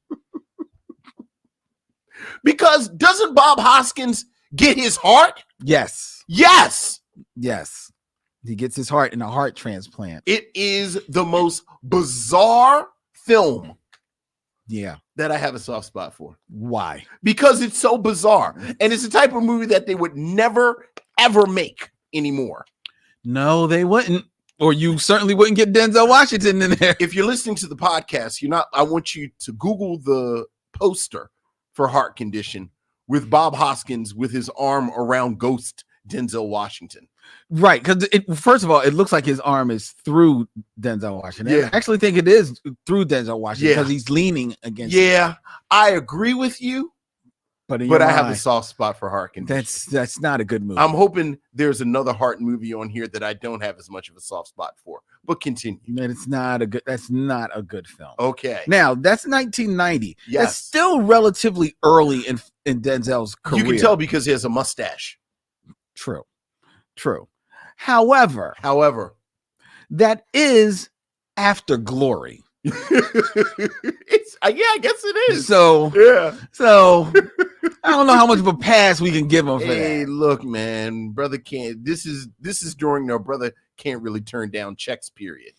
Because doesn't Bob Hoskins get his heart? Yes. He gets his heart in a heart transplant. It is the most bizarre film that I have a soft spot for. Why? Because it's so bizarre, and it's the type of movie that they would never ever make anymore. No, they wouldn't, or you certainly wouldn't get Denzel Washington in there. If you're listening to the podcast, I want you to Google the poster for Heart Condition with Bob Hoskins with his arm around Ghost Denzel Washington. Right, because first of all, it looks like his arm is through Denzel Washington. Yeah. I actually think it is through Denzel Washington because he's leaning against him. I agree with you, but I have a soft spot for Heart Condition. That's not a good movie. I'm hoping there's another Heart movie on here that I don't have as much of a soft spot for. But continue. That's not a good film. Okay. Now that's 1990. Yes. That's still relatively early in Denzel's career. You can tell because he has a mustache. True. However, that is after Glory. I guess it is. So I don't know how much of a pass we can give him for that. Hey, look, man, brother can't. This is during their brother can't really turn down checks period.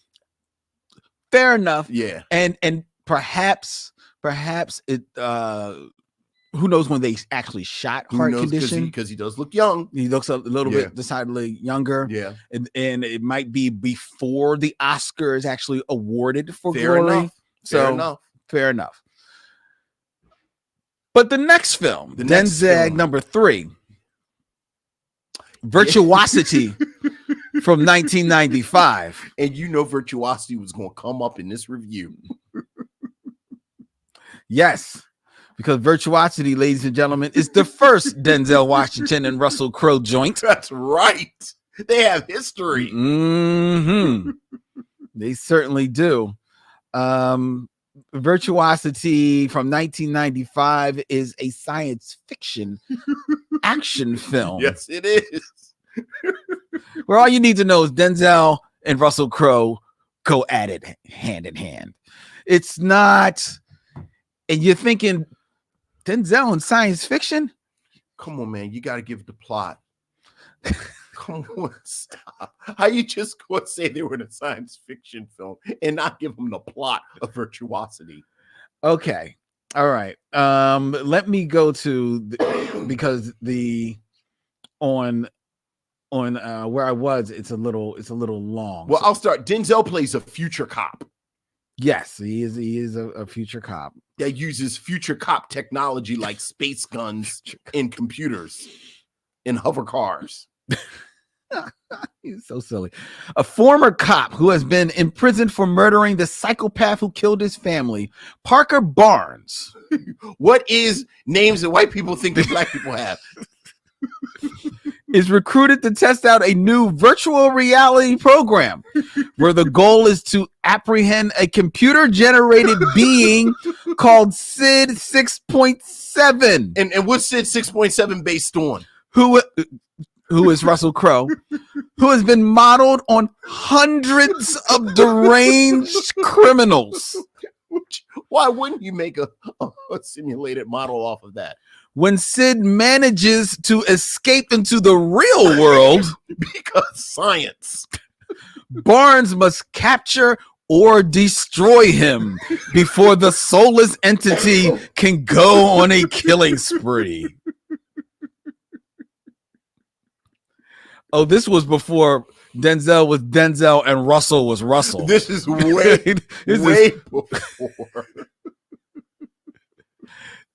Fair enough. Yeah, and perhaps it. Who knows when they actually shot Heart Condition? Because he does look young. He looks a little bit decidedly younger. Yeah, and it might be before the Oscar is actually awarded for Fair Glory. enough. Fair enough. But the next film, Denzag number 3, Virtuosity from 1995. And Virtuosity was going to come up in this review. Yes. Because Virtuosity, ladies and gentlemen, is the first Denzel Washington and Russell Crowe joint. That's right. They have history. Mm-hmm. They certainly do. Virtuosity from 1995 is a science fiction action film. Yes, it is. Where all you need to know is Denzel and Russell Crowe go at it hand in hand. It's not, and you're thinking, Denzel in science fiction? Come on, man. You got to give it the plot. Come on, stop. How you just go and say they were in a science fiction film and not give them the plot of Virtuosity? Okay. All right. Let me go to because on where I was, it's a little long. Well, I'll start. Denzel plays a future cop. Yes, he is a future cop that uses future cop technology like space guns and computers and hover cars. He's so silly. A former cop who has been imprisoned for murdering the psychopath who killed his family, Parker Barnes. What is names that white people think that black people have? Is recruited to test out a new virtual reality program where the goal is to apprehend a computer-generated being called Sid 6.7. And what's Sid 6.7 based on? Who is Russell Crowe, who has been modeled on hundreds of deranged criminals. Why wouldn't you make a simulated model off of that? When Sid manages to escape into the real world, because science, Barnes must capture or destroy him before the soulless entity can go on a killing spree. Oh, this was before Denzel was Denzel and Russell was Russell. This is way before.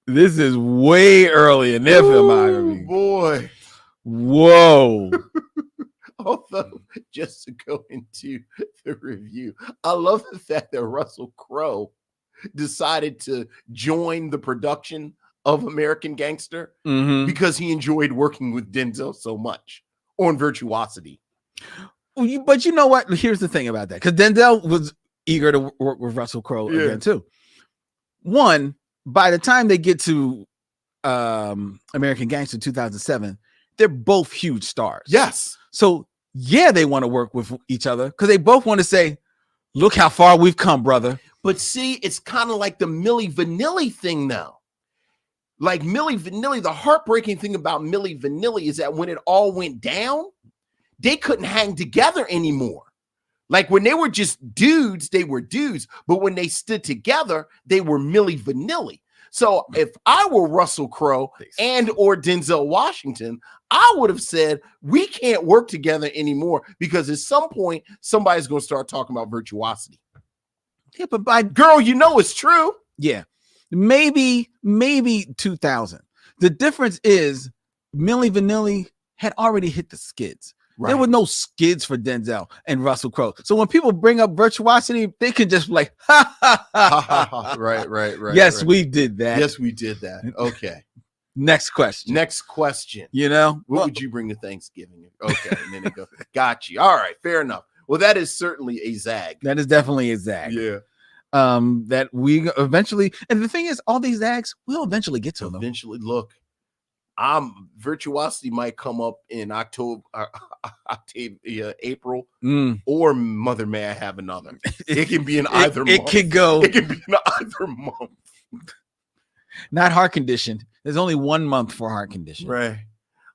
This is way early in their filmography. Boy. Whoa. Although, just to go into the review, I love the fact that Russell Crowe decided to join the production of American Gangster because he enjoyed working with Denzel so much on Virtuosity. But you know what? Here's the thing about that, because Denzel was eager to work with Russell Crowe again too. One, by the time they get to American Gangster 2007, they're both huge stars. Yes. So yeah, they want to work with each other because they both want to say, look how far we've come, brother. But see, it's kind of like the Milli Vanilli thing now. Like Milli Vanilli, the heartbreaking thing about Milli Vanilli is that when it all went down, they couldn't hang together anymore. Like when they were just dudes, they were dudes. But when they stood together, they were Milli Vanilli. So if I were Russell Crowe and or Denzel Washington, I would have said, we can't work together anymore because at some point, somebody's going to start talking about Virtuosity. Yeah, but girl, you know it's true. Yeah. Maybe 2000. The difference is Milli Vanilli had already hit the skids. Right. There were no skids for Denzel and Russell Crowe. So when people bring up Virtuosity, they can just be like, ha, ha, ha, ha, ha. Right. Yes, we did that. Yes, we did that. Okay. Next question. You know, what would you bring to Thanksgiving? Okay. And then they go, got you. All right. Fair enough. Well, that is certainly a zag. That is definitely a zag. Yeah. That we eventually, and the thing is, all these zags, we'll eventually get to them. Eventually, look, Virtuosity might come up in April, or Mother May I Have Another. It can be in either month. It can go. It can be in either month. Not heart conditioned. There's only 1 month for heart condition. Right.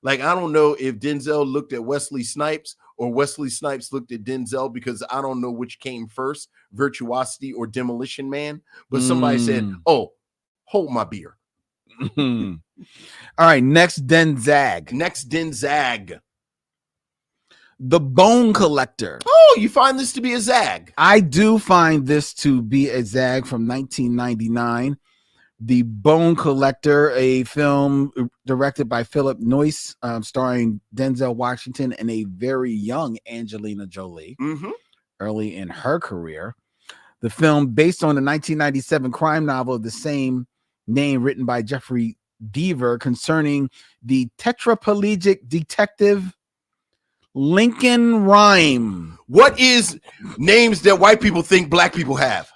Like, I don't know if Denzel looked at Wesley Snipes or Wesley Snipes looked at Denzel, because I don't know which came first, Virtuosity or Demolition Man. But somebody said, oh, hold my beer. All right, next Denzag. The Bone Collector. Oh, you find this to be a zag? I do find this to be a zag from 1999. The Bone Collector, a film directed by Philip Noyce, starring Denzel Washington and a very young Angelina Jolie, early in her career. The film, based on the 1997 crime novel of the same name, written by Jeffrey Deaver, concerning the tetraplegic detective Lincoln Rhyme. What is names that white people think black people have?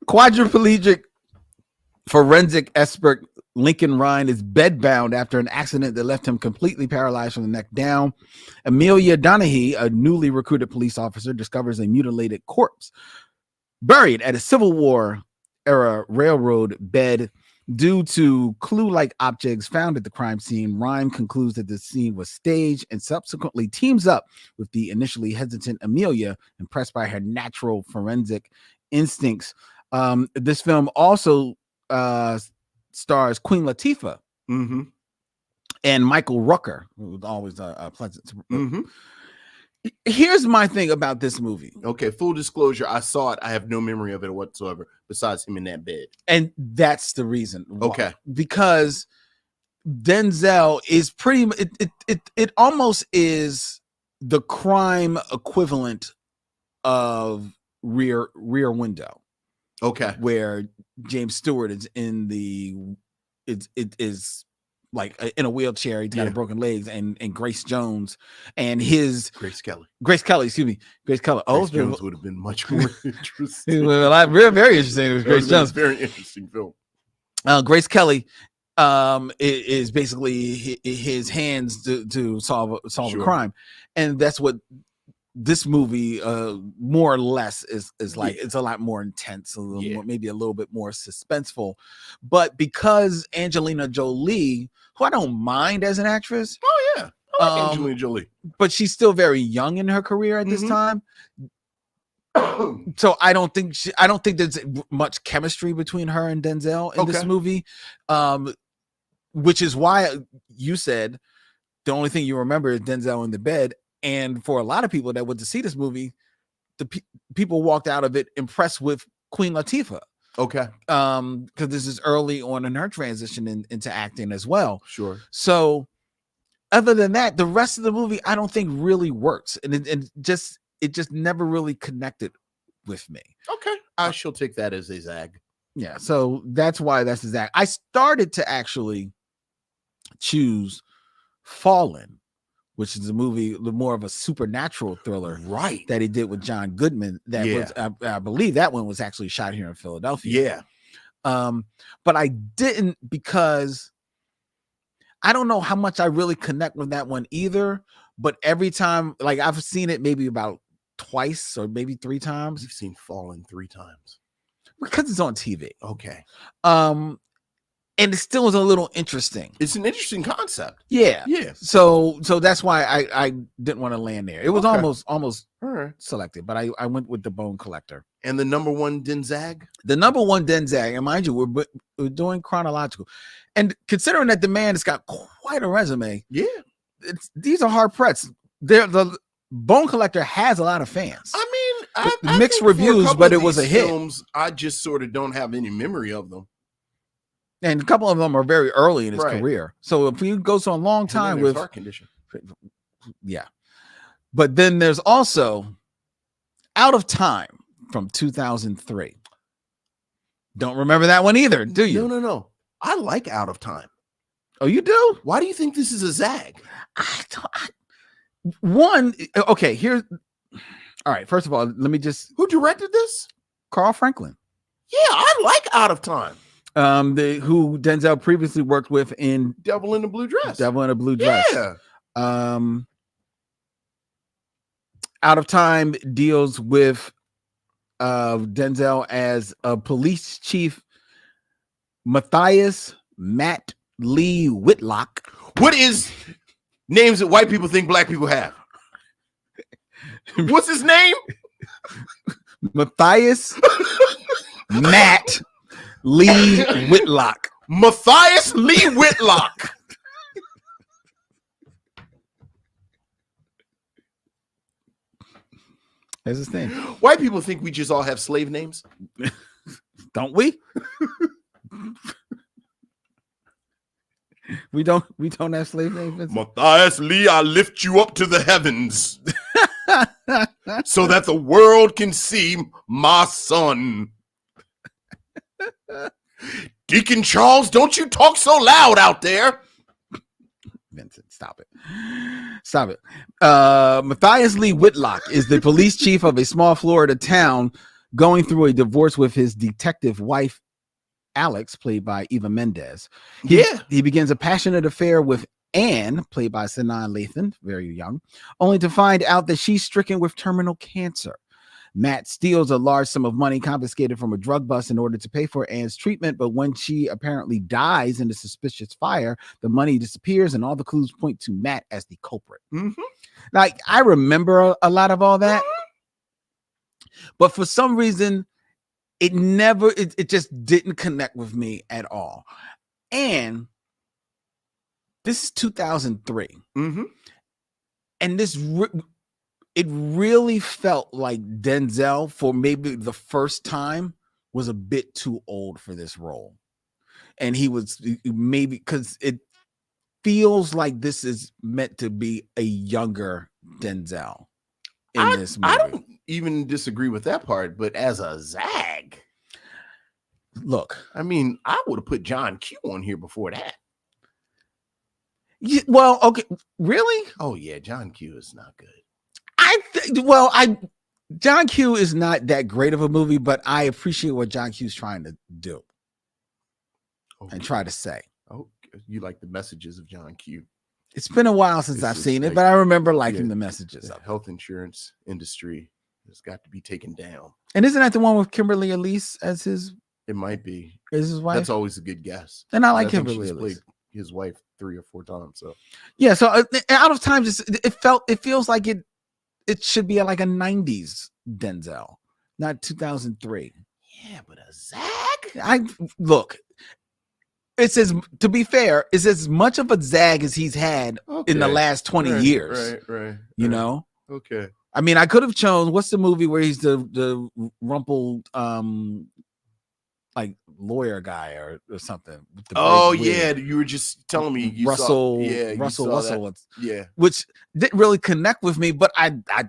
Quadriplegic forensic expert Lincoln Rhyme is bedbound after an accident that left him completely paralyzed from the neck down. Amelia Donahue, a newly recruited police officer, discovers a mutilated corpse buried at a Civil War era railroad bed Due to clue-like objects found at the crime scene, Rhyme concludes that the scene was staged and subsequently teams up with the initially hesitant Amelia, impressed by her natural forensic instincts. This film also stars Queen Latifah and Michael Rooker, who was always a pleasant. Here's my thing about this movie. Okay, full disclosure, I saw it. I have no memory of it whatsoever besides him in that bed. And that's the reason. Okay. Because Denzel is pretty it almost is the crime equivalent of Rear Window. Okay. Where James Stewart is in the it is like in a wheelchair, he's got broken legs, and Grace Jones and his Grace Kelly. Grace Kelly. Oh, Grace Jones would have been much more interesting. Very interesting. It was Grace Jones. Very interesting film. Grace Kelly is basically his hands to solve a crime, and that's what this movie more or less is like. It's a lot more intense, a little more, maybe a little bit more suspenseful, but because Angelina Jolie, who I don't mind as an actress, I like Angelina Jolie, but she's still very young in her career at this time, so I don't think there's much chemistry between her and Denzel in this movie, which is why you said the only thing you remember is Denzel in the bed. And for a lot of people that went to see this movie, the people walked out of it impressed with Queen Latifah. Okay. Because this is early on in her transition into acting as well. Sure. So other than that, the rest of the movie I don't think really works. And it just never really connected with me. Okay. I shall take that as a zag. Yeah. So that's why that's a zag. I started to actually choose Fallen, which is a movie, more of a supernatural thriller, right? That he did with John Goodman. That was, I believe, that one was actually shot here in Philadelphia. Yeah. But I didn't, because I don't know how much I really connect with that one either. But every time, like I've seen it maybe about twice or maybe 3 times. You've seen Fallen 3 times because it's on TV. Okay. And it still is a little interesting. It's an interesting concept. Yeah. Yeah. So that's why I didn't want to land there. It was almost all right selected, but I went with The Bone Collector. And the number one Denzag? The number one Denzag, and mind you, we're doing chronological. And considering that the man has got quite a resume, these are hard prets. The Bone Collector has a lot of fans. I mean, mixed reviews, but it was a hit. Films, I just sort of don't have any memory of them. And a couple of them are very early in his career. So if he goes on a long time with heart condition. Yeah. But then there's also Out of Time from 2003. Don't remember that one either, do you? No. I like Out of Time. Oh, you do? Why do you think this is a zag? Okay, here's all right. First of all, let me just. Who directed this? Carl Franklin. Yeah, I like Out of Time. Who Denzel previously worked with in Devil in a Blue Dress. Yeah. Out of Time deals with Denzel as a police chief, Matthias Matt Lee Whitlock. What is names that white people think black people have? What's his name? Matthias Matt Lee Whitlock. Matthias Lee Whitlock. That's his name. White people think we just all have slave names. Don't we? We don't have slave names. Matthias Lee, I lift you up to the heavens so that the world can see my son. Deacon Charles, don't you talk so loud out there. Vincent, stop it. Matthias Lee Whitlock is the police chief of a small Florida town going through a divorce with his detective wife, Alex, played by Eva Mendes. He begins a passionate affair with Anne, played by Sanaa Lathan, very young, only to find out that she's stricken with terminal cancer. Matt steals a large sum of money confiscated from a drug bust in order to pay for Anne's treatment, but when she apparently dies in a suspicious fire, the money disappears and all the clues point to Matt as the culprit. Like, I remember a lot of all that, but for some reason, it just didn't connect with me at all. And this is 2003. And it really felt like Denzel, for maybe the first time, was a bit too old for this role. And he was maybe, because it feels like this is meant to be a younger Denzel in this movie. I don't even disagree with that part, but as a Zag, look, I mean, I would have put John Q on here before that. Well, okay, really? Oh yeah, John Q is not good. John Q is not that great of a movie, but I appreciate what John Q is trying to do and try to say. Oh, you like the messages of John Q? It's been a while since I've seen it, but I remember liking the messages. The health insurance industry has got to be taken down. And isn't that the one with Kimberly Elise as his? It might be. Is his wife? That's always a good guess. And I like Kimberly Elise. Played his wife 3 or 4 times. So yeah. So Out of Time, it feels like it should be like a 90s Denzel, not 2003. Yeah, but a Zag? To be fair, it's as much of a Zag as he's had in the last 20 years. Right. You know? Okay. I mean, I could have chosen, what's the movie where he's the rumpled like lawyer guy or something. Yeah, you were just telling me you Russell. Yeah, which didn't really connect with me, but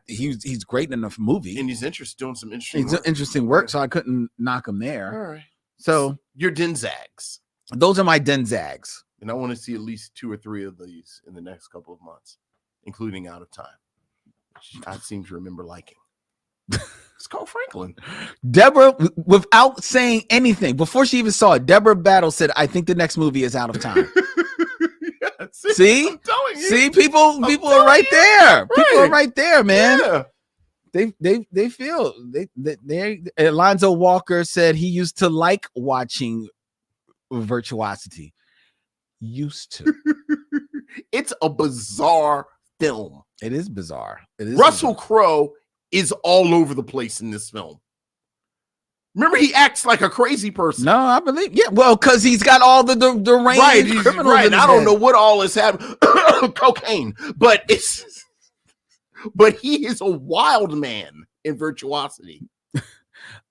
he's great in the movie, and he's doing some interesting work, so I couldn't knock him there. All right, so your Denzags. Those are my Denzags, and I want to see at least 2 or 3 of these in the next couple of months, including Out of Time, which I seem to remember liking. It's called Franklin. Deborah, without saying anything, before she even saw it, Deborah Battle said, "I think the next movie is Out of Time." Yeah, see? I'm telling you. See, people are right there. Right. People are right there, man. Yeah. They feel they Alonzo Walker said he used to like watching Virtuosity. Used to. It's a bizarre film. It is bizarre. It is. Russell Crowe is all over the place in this film. Remember, he acts like a crazy person. No, I believe. Yeah, well, because he's got all the range criminals. Right. I don't know what all is happening. Cocaine, but he is a wild man in Virtuosity.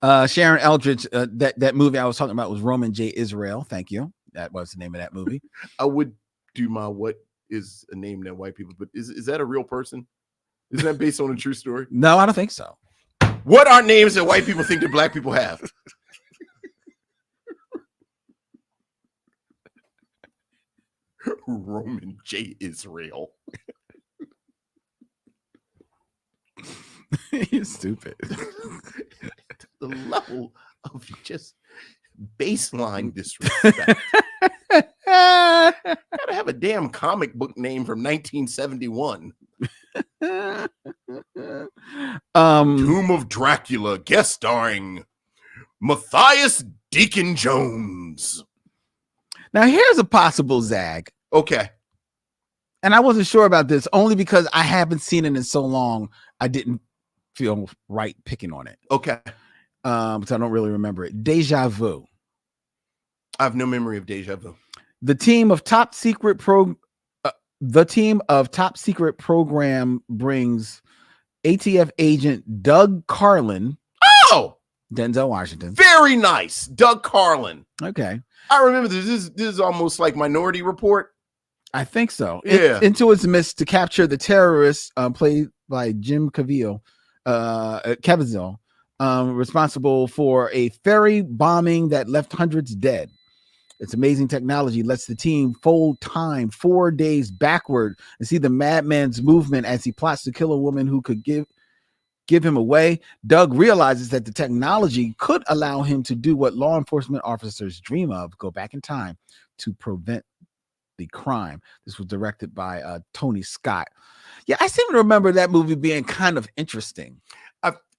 Sharon Eldridge, that movie I was talking about was Roman J. Israel. Thank you. That was the name of that movie. I would do my what is a name that white people, but is that a real person? Isn't that based on a true story? No, I don't think so. What are names that white people think that black people have? Roman J. Israel. You're stupid. The level of just baseline disrespect. Gotta have a damn comic book name from 1971. Tomb of Dracula, guest starring Matthias Deacon Jones. Now here's a possible Zag. Okay. And I wasn't sure about this only because I haven't seen it in so long. I didn't feel right picking on it. Okay. So I don't really remember it. Deja Vu. I have no memory of Deja Vu. The team of top secret program brings ATF agent Doug Carlin. Oh, Denzel Washington. Very nice. Doug Carlin. Okay. I remember this is almost like Minority Report. I think so. Yeah. Into its midst to capture the terrorists played by Jim Caviezel, responsible for a ferry bombing that left hundreds dead. Its amazing technology lets the team fold time 4 days backward and see the madman's movement as he plots to kill a woman who could give him away. Doug realizes that the technology could allow him to do what law enforcement officers dream of, go back in time to prevent the crime. This was directed by Tony Scott. Yeah, I seem to remember that movie being kind of interesting.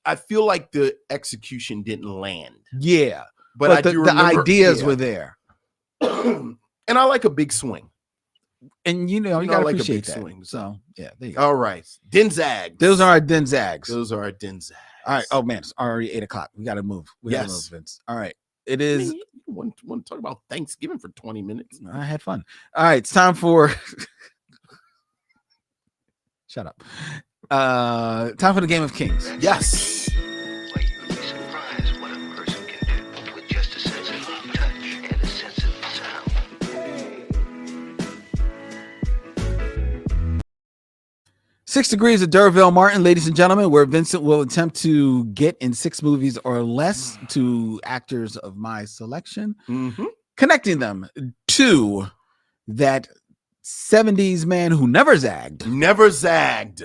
I feel like the execution didn't land. Yeah, but I the, do remember the ideas were there. And I like a big swing. And you gotta like appreciate that. swing. So yeah, there you go. All right. Denzags. Those are our Denzags. Those are our Denzags. All right. Oh man, it's already 8:00. We gotta move. We gotta move, Vince. All right. It is. You want to talk about Thanksgiving for 20 minutes? I had fun. All right, it's time for shut up. Time for the Game of Kings. Yes. Well, you would be surprised what a person can do with just a sensitive touch and a sensitive sound. 6 Degrees of Derville Martin, ladies and gentlemen, where Vincent will attempt to get in 6 movies or less to actors of my selection, connecting them to that 70s man who never zagged. Never zagged.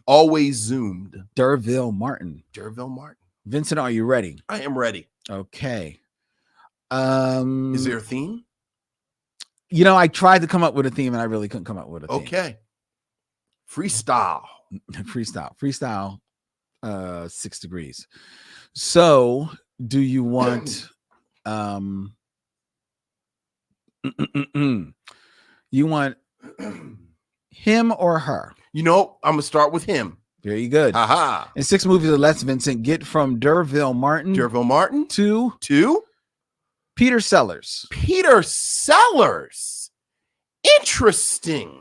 Always zoomed. Derville Martin. Derville Martin. Vincent, are you ready? I am ready. Okay. Is there a theme? I tried to come up with a theme and I really couldn't come up with a theme. Okay. Freestyle. Freestyle. 6 Degrees. So, do you want you want him or her? I'm gonna start with him. Very good. Haha. In 6 movies or less, Vincent, get from Derville Martin to Peter Sellers. Peter Sellers. Interesting.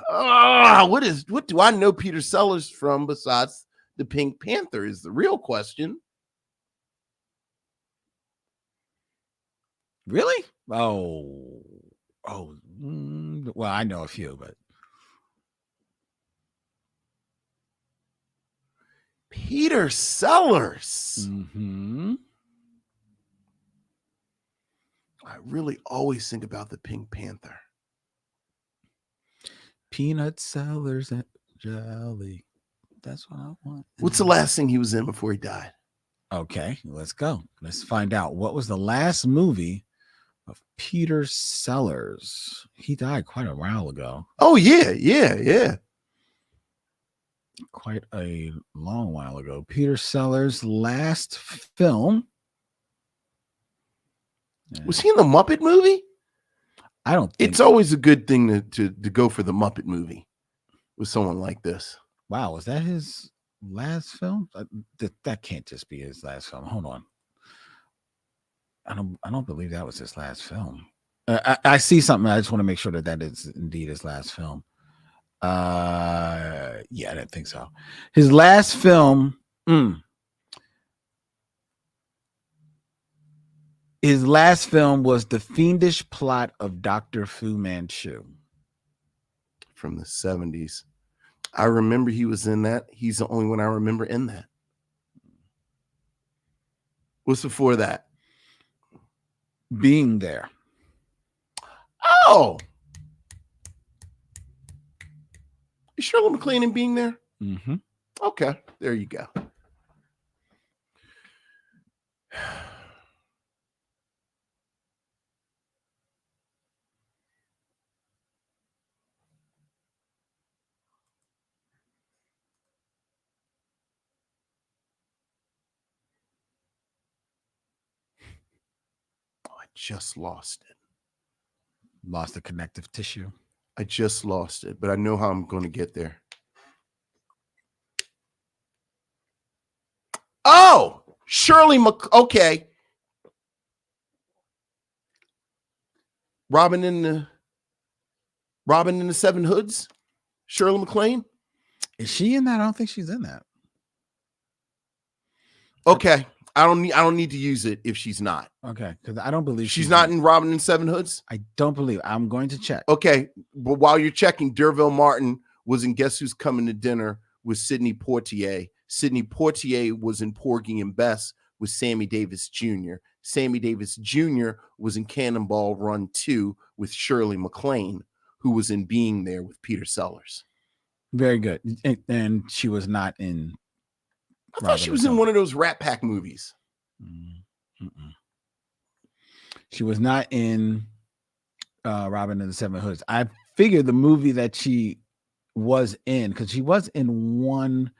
What do I know Peter Sellers from besides the Pink Panther is the real question. Really? Well, I know a few, but Peter Sellers. I really always think about the Pink Panther. Peanut Sellers and jelly. That's what I want. What's the last thing he was in before he died? Okay, let's go. Let's find out. What was the last movie of Peter Sellers? He died quite a while ago. Oh, yeah. Quite a long while ago. Peter Sellers' last film. Was he in the Muppet movie? I don't think it's always a good thing to go for the Muppet movie with someone like this. Wow, was that his last film? That can't just be his last film. Hold on. I don't believe that was his last film. I see something. I just want to make sure that is indeed his last film. Yeah, I didn't think so. His last film. His last film was The Fiendish Plot of Dr. Fu Manchu. From the 70s. I remember he was in that. He's the only one I remember in that. What's before that? Being There. Oh! Is Shirley MacLaine in Being There? Okay, there you go. Just lost it. Lost the connective tissue. I just lost it, but I know how I'm going to get there. Oh, okay. Robin in the Seven Hoods. Shirley MacLaine. Is she in that? I don't think she's in that. Okay. I don't need to use it if she's not. Okay, because I don't believe she's not in Robin and Seven Hoods. I don't believe. I'm going to check. Okay, but while you're checking, Derville Martin was in Guess Who's Coming to Dinner with Sidney Poitier. Sidney Poitier was in Porgy and Bess with Sammy Davis Jr. Sammy Davis Jr. was in Cannonball Run 2 with Shirley MacLaine, who was in Being There with Peter Sellers. Very good. And she was not in. I thought she was in one of those Rat Pack movies. She was not in Robin and the Seven Hoods. I figured the movie that she was in, because she was in one.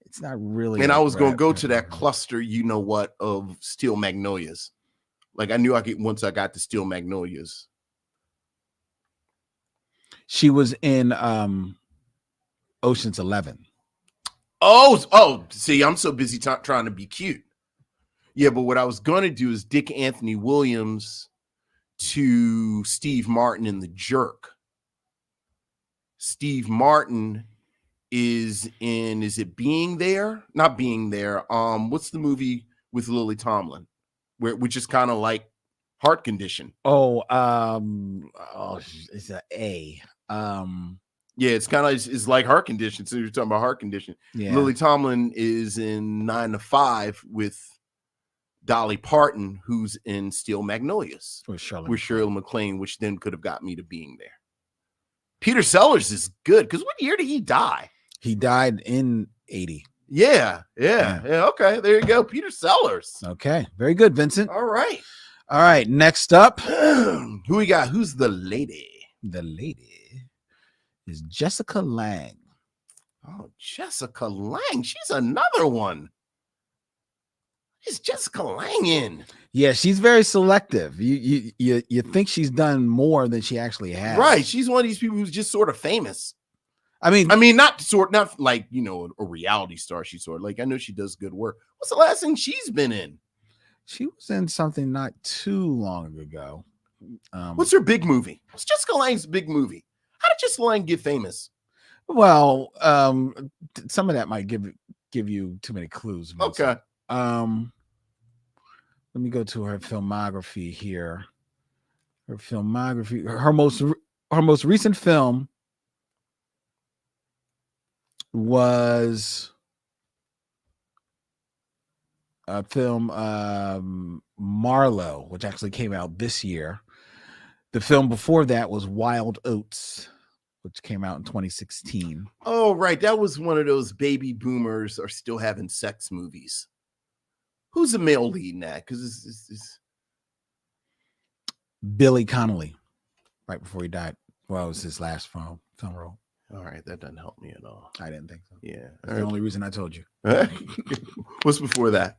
It's not really. And I was going to go Brad to that Pitt. cluster, you know what, of Steel Magnolias. Like I knew I could once I got to Steel Magnolias. She was in Ocean's 11. Oh, see, I'm so busy trying to be cute. Yeah, but what I was going to do is Dick Anthony Williams to Steve Martin in The Jerk. Steve Martin is it Being There? Not Being There. What's the movie with Lily Tomlin? Which is kind of like Heart Condition. It's a A. Yeah, it's kind of it's like Heart Condition. So you're talking about Heart Condition. Yeah. Lily Tomlin is in 9 to 5 with Dolly Parton, who's in Steel Magnolias with Shirley MacLaine, which then could have got me to Being There. Peter Sellers is good because what year did he die? He died in 80. Yeah. Okay, there you go. Peter Sellers. Okay, very good, Vincent. All right. Next up, who we got? Who's the lady? The lady is Jessica Lange. Oh, Jessica Lange. She's another one. Is Jessica Lange in? Yeah, she's very selective. You think she's done more than she actually has. Right. She's one of these people who's just sort of famous. I mean, not like, you know, a reality star. She's sort of like, I know she does good work. What's the last thing she's been in? She was in something not too long ago. What's her big movie? What's Jessica Lange's big movie? How did Jessica Lange get famous? Well, some of that might give you too many clues. Vincent. Okay. Let me go to her filmography here. Her filmography. Her most recent film was a film Marlowe, which actually came out this year. The film before that was Wild Oats, which came out in 2016. Oh, right. That was one of those baby boomers are still having sex movies. Who's the male lead in that? Because it's Billy Connolly, right before he died. Well, it was his last film role. all right. That doesn't help me at all. I didn't think so. Yeah. That's the only reason I told you. What's before that?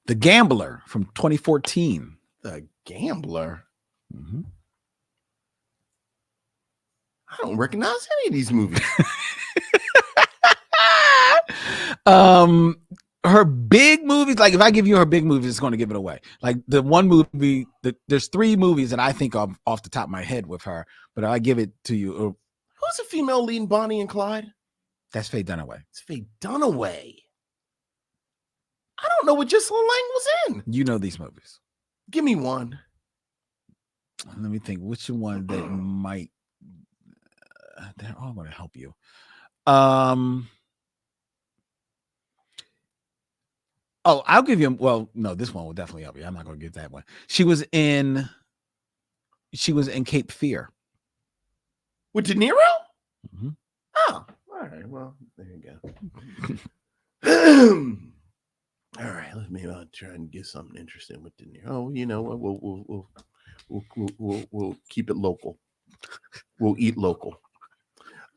The Gambler from 2014. The Gambler. Mm-hmm. I don't recognize any of these movies. Her big movies, like if I give you her big movies, it's going to give it away. Like the one movie, there's 3 movies that I think of off the top of my head with her, but I give it to you. Who's the female lead in Bonnie and Clyde? That's Faye Dunaway. It's Faye Dunaway. I don't know what Jessica Lange was in. You know these movies. Give me one. Let me think which one that might. They're all going to help you. Oh, I'll give you. Well, no, this one will definitely help you. I'm not going to give that one. She was in Cape Fear with De Niro. Mm-hmm. Oh, all right. Well, there you go. All right. Maybe I'll try and get something interesting with De Niro. Oh, you know what? We'll keep it local. We'll eat local.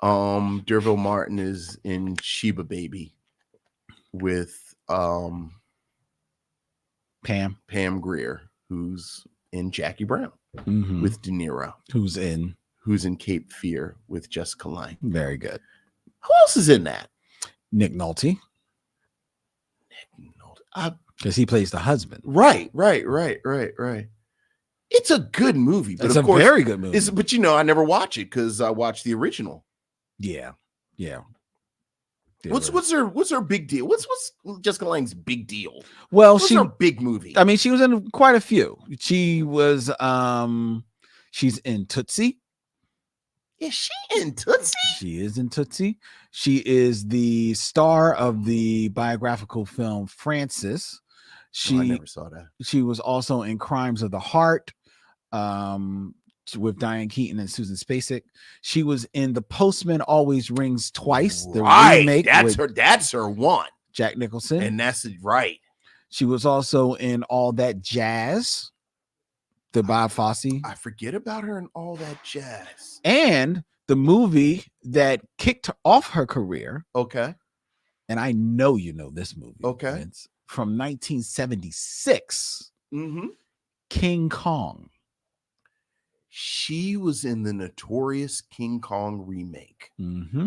Derville Martin is in Sheba Baby with Pam Grier, who's in Jackie Brown with De Niro, who's in Cape Fear with Jessica Lange. Very good. Who else is in that? Nick Nolte. Because he plays the husband. Right. It's a good movie. But it's a very good movie. But you know, I never watch it because I watched the original. Yeah. What's her big deal? What's Jessica Lange's big deal? Well, what's her big movie? I mean, she was in quite a few. She was she's in Tootsie. Is she in Tootsie? She is in Tootsie. She is the star of the biographical film Frances. I never saw that. She was also in Crimes of the Heart with Diane Keaton and Susan Spacek. She was in The Postman Always Rings Twice, the remake. That's her one. Jack Nicholson. And that's right. She was also in All That Jazz. the Bob Fosse. I forget about her and all that jazz. And the movie that kicked off her career. Okay. And I know you know this movie. Okay. Vince, from 1976. Mm-hmm. King Kong. She was in the notorious King Kong remake. Mm-hmm.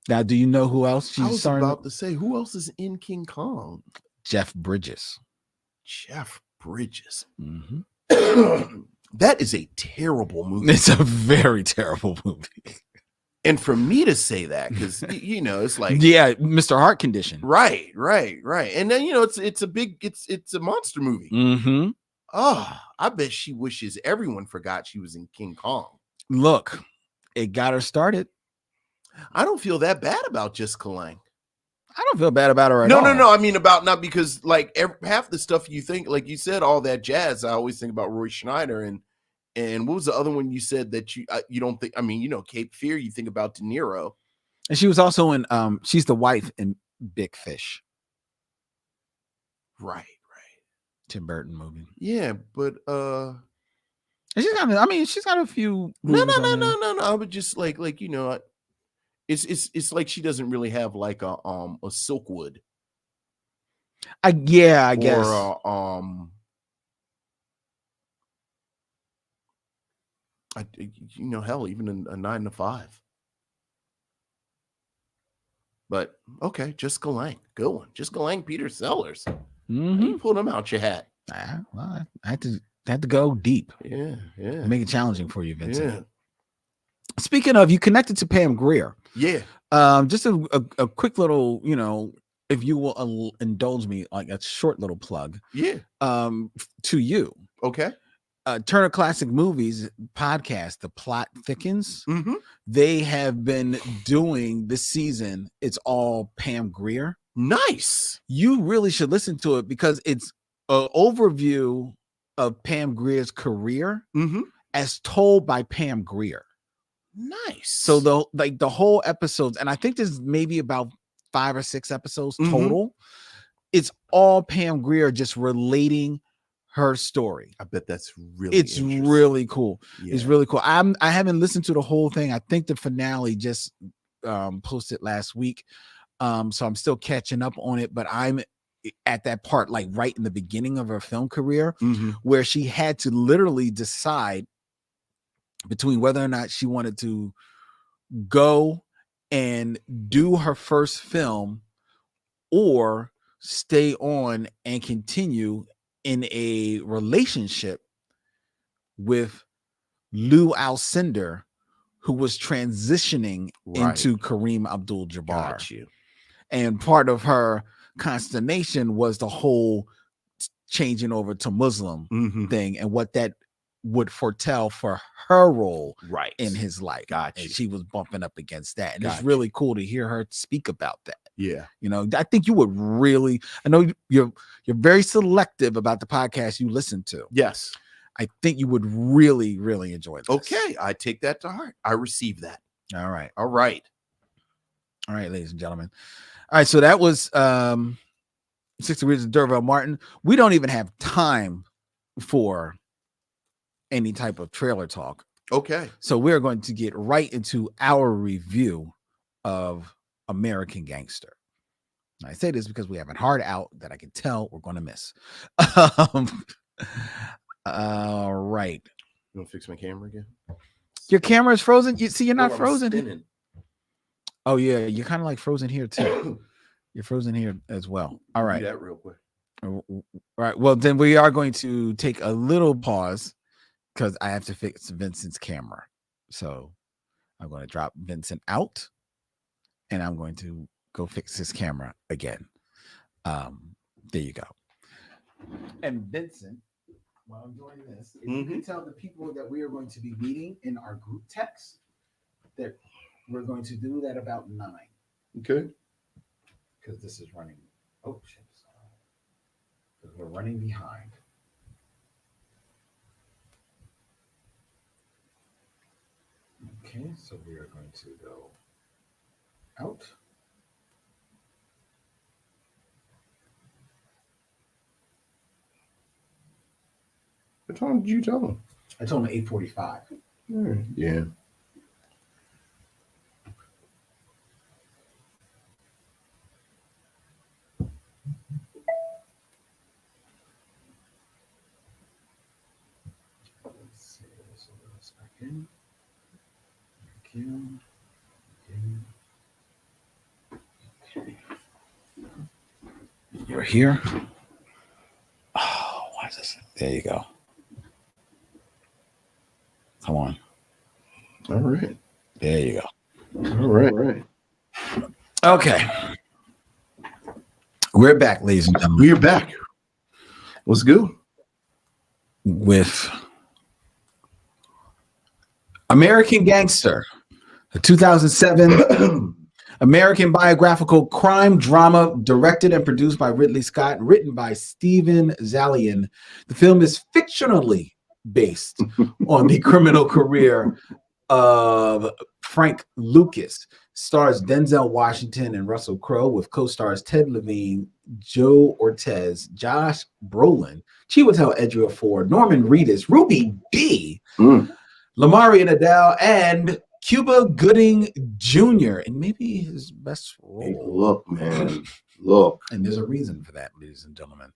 Now, do you know who else she's I was starring about to say, who else is in King Kong? Jeff Bridges. Jeff Bridges. Mm-hmm. That is a terrible movie. It's a very terrible movie. And for me to say that, because it's like, yeah, Mr. Heart Condition. Right. And then it's a monster movie. Mm-hmm. Oh, I bet she wishes everyone forgot she was in King Kong. Look, it got her started. I don't feel that bad about Jessica Lange. I don't feel bad about her at all. No. I mean, not because like half the stuff you think, like you said, all that jazz. I always think about Roy Schneider and what was the other one you said that you don't think? I mean, Cape Fear. You think about De Niro, and she was also in. She's the wife in Big Fish. Right. Tim Burton movie. Yeah, but and she's got. I mean, she's got a few. No. I would just like it's like she doesn't really have like a Silkwood. I guess. Or hell, even a 9 to 5. But okay, Jessica Lange, good one. Jessica Lange, Peter Sellers. Mm-hmm. You pull them out your hat. Well, I had to go deep. Yeah. Make it challenging for you, Vincent. Yeah. Speaking of, you connected to Pam Grier. Yeah. Just a quick little, if you will indulge me, like a short little plug. Yeah. To you. Okay. Turner Classic Movies podcast, The Plot Thickens. Mm-hmm. They have been doing this season. It's all Pam Grier. Nice. You really should listen to it because it's an overview of Pam Grier's career as told by Pam Grier. Nice. So the whole episodes, and I think there's maybe about 5 or 6 episodes total. It's all Pam Grier just relating her story. I bet that's really really cool. Yeah. It's really cool. I haven't listened to the whole thing. I think the finale just posted last week. So I'm still catching up on it, but I'm at that part, like right in the beginning of her film career, where she had to literally decide between whether or not she wanted to go and do her first film or stay on and continue in a relationship with Lou Alcindor, who was transitioning into Kareem Abdul-Jabbar. Got you. And part of her consternation was the whole changing over to Muslim thing and what that would foretell for her role in his life. Gotcha. And she was bumping up against that. And it's really cool to hear her speak about that. Yeah. I think you would really, I know you're very selective about the podcast you listen to. Yes. I think you would really, really enjoy this. Okay. I take that to heart. I receive that. All right. All right, ladies and gentlemen. All right. So that was 6 Degrees of Derville Martin. We don't even have time for any type of trailer talk. Okay. So we're going to get right into our review of American Gangster. I say this because we have a hard out that I can tell we're going to miss. All right. You want to fix my camera again? Your camera is frozen. You see, you're not I'm frozen. spinning. Oh yeah, you're kind of like frozen here too. You're frozen here as well. All right. Do that real quick. All right. Well, then we are going to take a little pause because I have to fix Vincent's camera. So I'm going to drop Vincent out and I'm going to go fix his camera again. There you go. And Vincent, while I'm doing this, if you can tell the people that we are going to be meeting in our group text that we're going to do that about 9. Okay. Because this is running. Oh, shit. Because we're running behind. Okay, so we are going to go out. What time did you tell him? I told him 8:45. Yeah. Let's see this a second. Okay. You're here. Oh, why is this? There you go. Come on. All right. There you go. All right. Okay. We're back, ladies and gentlemen. We're back. What's good? With American Gangster, a 2007 American biographical crime drama directed and produced by Ridley Scott, written by Steven Zaillian. The film is fictionally based on the criminal career of Frank Lucas. Stars Denzel Washington and Russell Crowe, with co-stars Ted Levine, Joe Ortiz, Josh Brolin, Chiwetel Ejiofor, Norman Reedus, Ruby Dee, Lamari Nadal, and Cuba Gooding Jr. and maybe his best role. Hey, look, man, look. And there's a reason for that, ladies and gentlemen.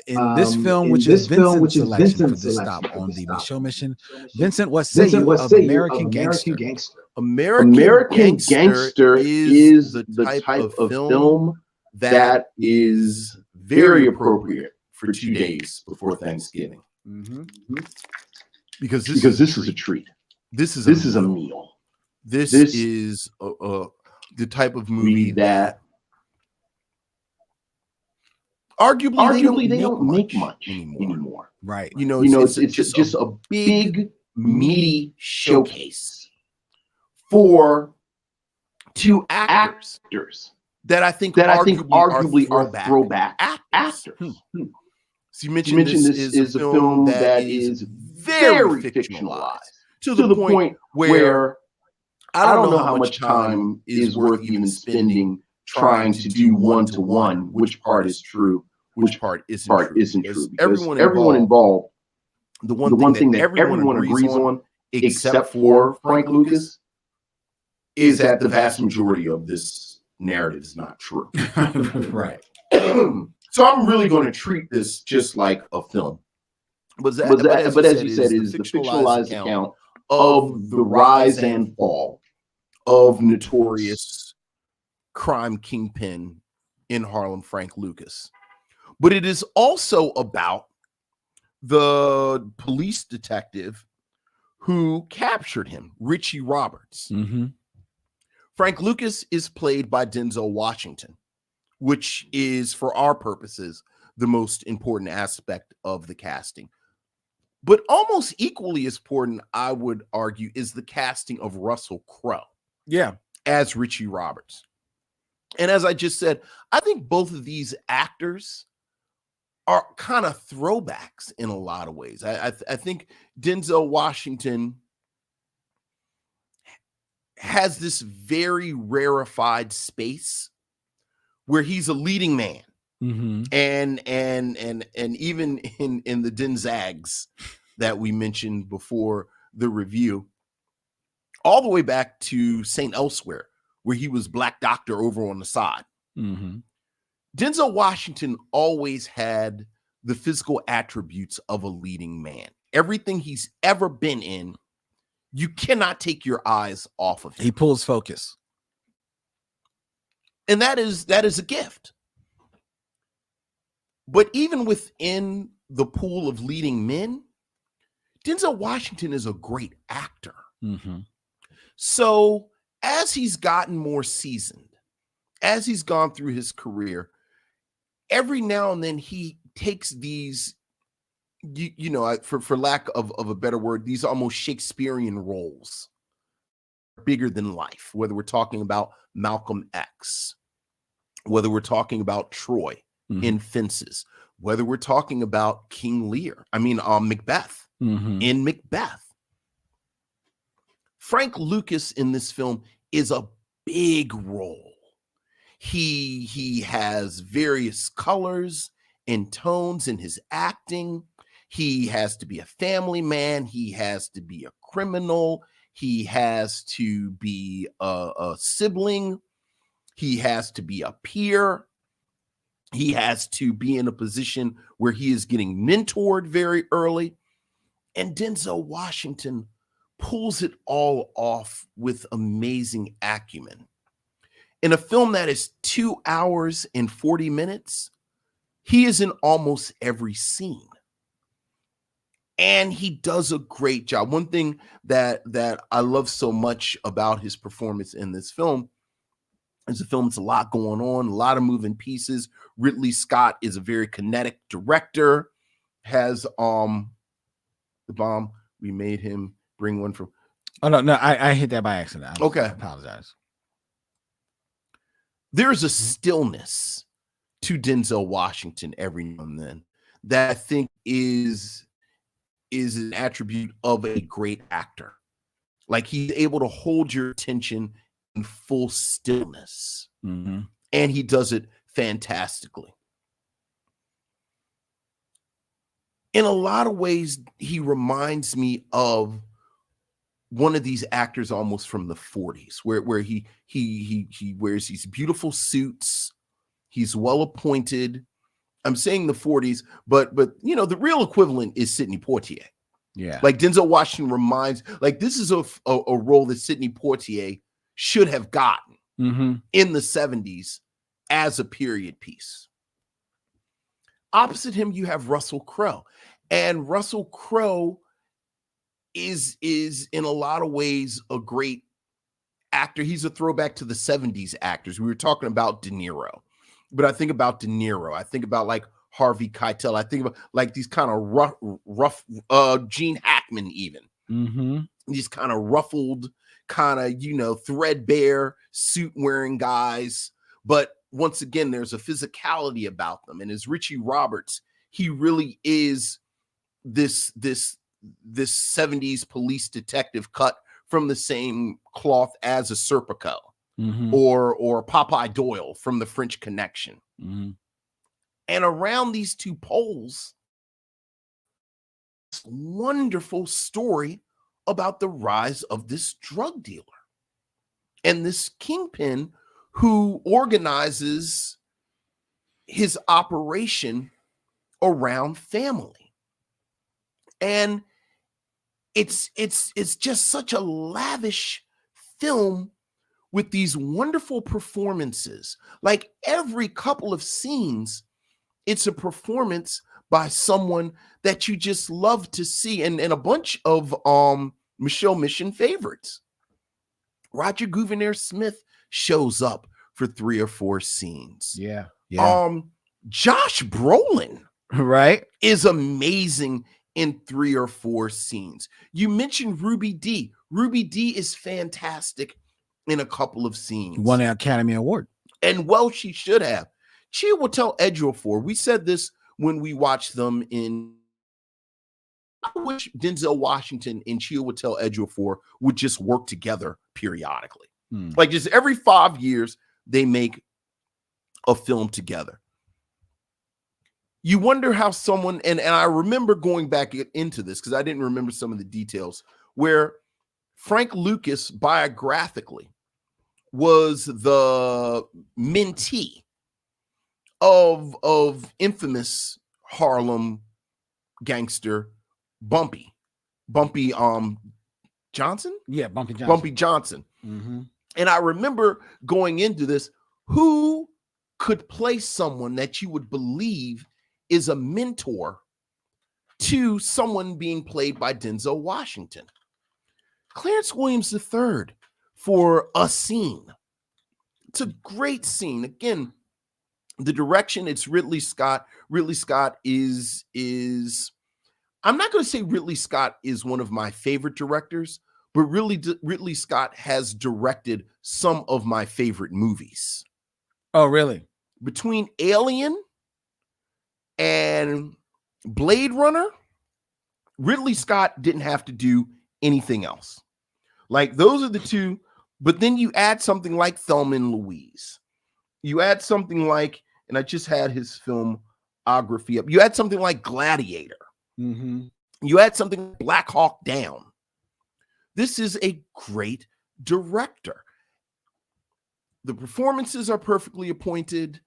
In this film, which is Vincent's selection for this stop on the Micheaux mission, Vincent, what say you of American Gangster? American Gangster is the type of film that is very appropriate for 2 days before Thanksgiving. Because this is a treat. This is a meal. This is the type of movie that arguably they don't make much anymore. Right. You know, it's just a big, meaty showcase for two actors that I think arguably are throwback actors. So you mentioned this is a film that is very fictionalized to the point where I don't know how much time is worth even spending trying to do one-to-one which part is true, which part isn't true. Because everyone involved, the one thing that everyone agrees on, except for Frank Lucas, is that the vast majority of this narrative is not true. Right. So I'm really going to treat this just like a film. But as you said, is the fictionalized account of the rise and fall of notorious crime kingpin in Harlem, Frank Lucas. But it is also about the police detective who captured him, Richie Roberts. Frank Lucas is played by Denzel Washington, which is, for our purposes, the most important aspect of the casting. But almost equally as important, I would argue, is the casting of Russell Crowe. Yeah. As Richie Roberts. And as I just said, I think both of these actors are kind of throwbacks in a lot of ways. I think Denzel Washington has this very rarefied space where he's a leading man. And even in the Denzags that we mentioned before the review, all the way back to St. Elsewhere, where he was Black Doctor over on the side. Denzel Washington always had the physical attributes of a leading man. Everything he's ever been in, you cannot take your eyes off of him. He pulls focus. And that is a gift. But even within the pool of leading men, Denzel Washington is a great actor. So as he's gotten more seasoned, as he's gone through his career, every now and then he takes these, you know, for lack of a better word, these almost Shakespearean roles, bigger than life, whether we're talking about Malcolm X, whether we're talking about Troy in Fences, whether we're talking about King Lear, Macbeth, in Macbeth. Frank Lucas in this film is a big role. He has various colors and tones in his acting. He has to be a family man. He has to be a criminal. He has to be a sibling. He has to be a peer. He has to be in a position where he is getting mentored very early. And Denzel Washington pulls it all off with amazing acumen. In a film that is 2 hours and 40 minutes, he is in almost every scene. And he does a great job. One thing that I love so much about his performance in this film is the film. It's a lot going on, a lot of moving pieces. Ridley Scott is a very kinetic director. Has the bomb. We made him bring one from. Oh no, I hit that by accident. Okay, I apologize. There's a stillness to Denzel Washington every now and then that I think is an attribute of a great actor. Like, he's able to hold your attention in full stillness, and he does it fantastically. In a lot of ways, he reminds me of one of these actors almost from the 40s, where he wears these beautiful suits. He's well appointed. I'm saying the 40s, but you know, the real equivalent is Sidney Poitier. Yeah, like Denzel Washington reminds, like, this is a role that Sidney Poitier should have gotten in the 70s as a period piece. Opposite him, you have Russell Crowe, and Russell Crowe is in a lot of ways a great actor. He's a throwback to the 70s actors. We were talking about De Niro. But I think about De Niro. I think about like Harvey Keitel. I think about like these kind of rough Gene Hackman, even. These kind of ruffled, kind of, you know, threadbare suit wearing guys. But once again, there's a physicality about them. And as Richie Roberts, he really is this 70s police detective cut from the same cloth as a Serpico. Or Popeye Doyle from The French Connection. And around these two poles, this wonderful story about the rise of this drug dealer and this kingpin who organizes his operation around family. And it's just such a lavish film with these wonderful performances. Like, every couple of scenes, it's a performance by someone that you just love to see. And a bunch of Micheaux Mission favorites. Roger Gouverneur Smith shows up for 3 or 4 scenes. Yeah. Josh Brolin, right, is amazing in 3 or 4 scenes. You mentioned Ruby Dee. Ruby Dee is fantastic in a couple of scenes. Won an Academy Award. And well, she should have. Chiwetel Ejiofor, we said this when we watched them in. I wish Denzel Washington and Chiwetel Ejiofor would just work together periodically. Like, just every 5 years, they make a film together. You wonder how someone, and I remember going back into this because I didn't remember some of the details, where Frank Lucas biographically was the mentee of infamous Harlem gangster Bumpy Johnson? Yeah, Bumpy Johnson. Bumpy Johnson. And I remember going into this, who could play someone that you would believe is a mentor to someone being played by Denzel Washington? Clarence Williams III for A Scene. It's a great scene. Again, the direction, it's Ridley Scott. Ridley Scott is I'm not going to say Ridley Scott is one of my favorite directors, but really Ridley Scott has directed some of my favorite movies. Oh, really? Between Alien and Blade Runner, Ridley Scott didn't have to do anything else. Like, those are the two. But then you add something like Thelma and Louise. You add something like, and I just had his filmography up. You add something like Gladiator. You add something like Black Hawk Down. This is a great director. The performances are perfectly appointed.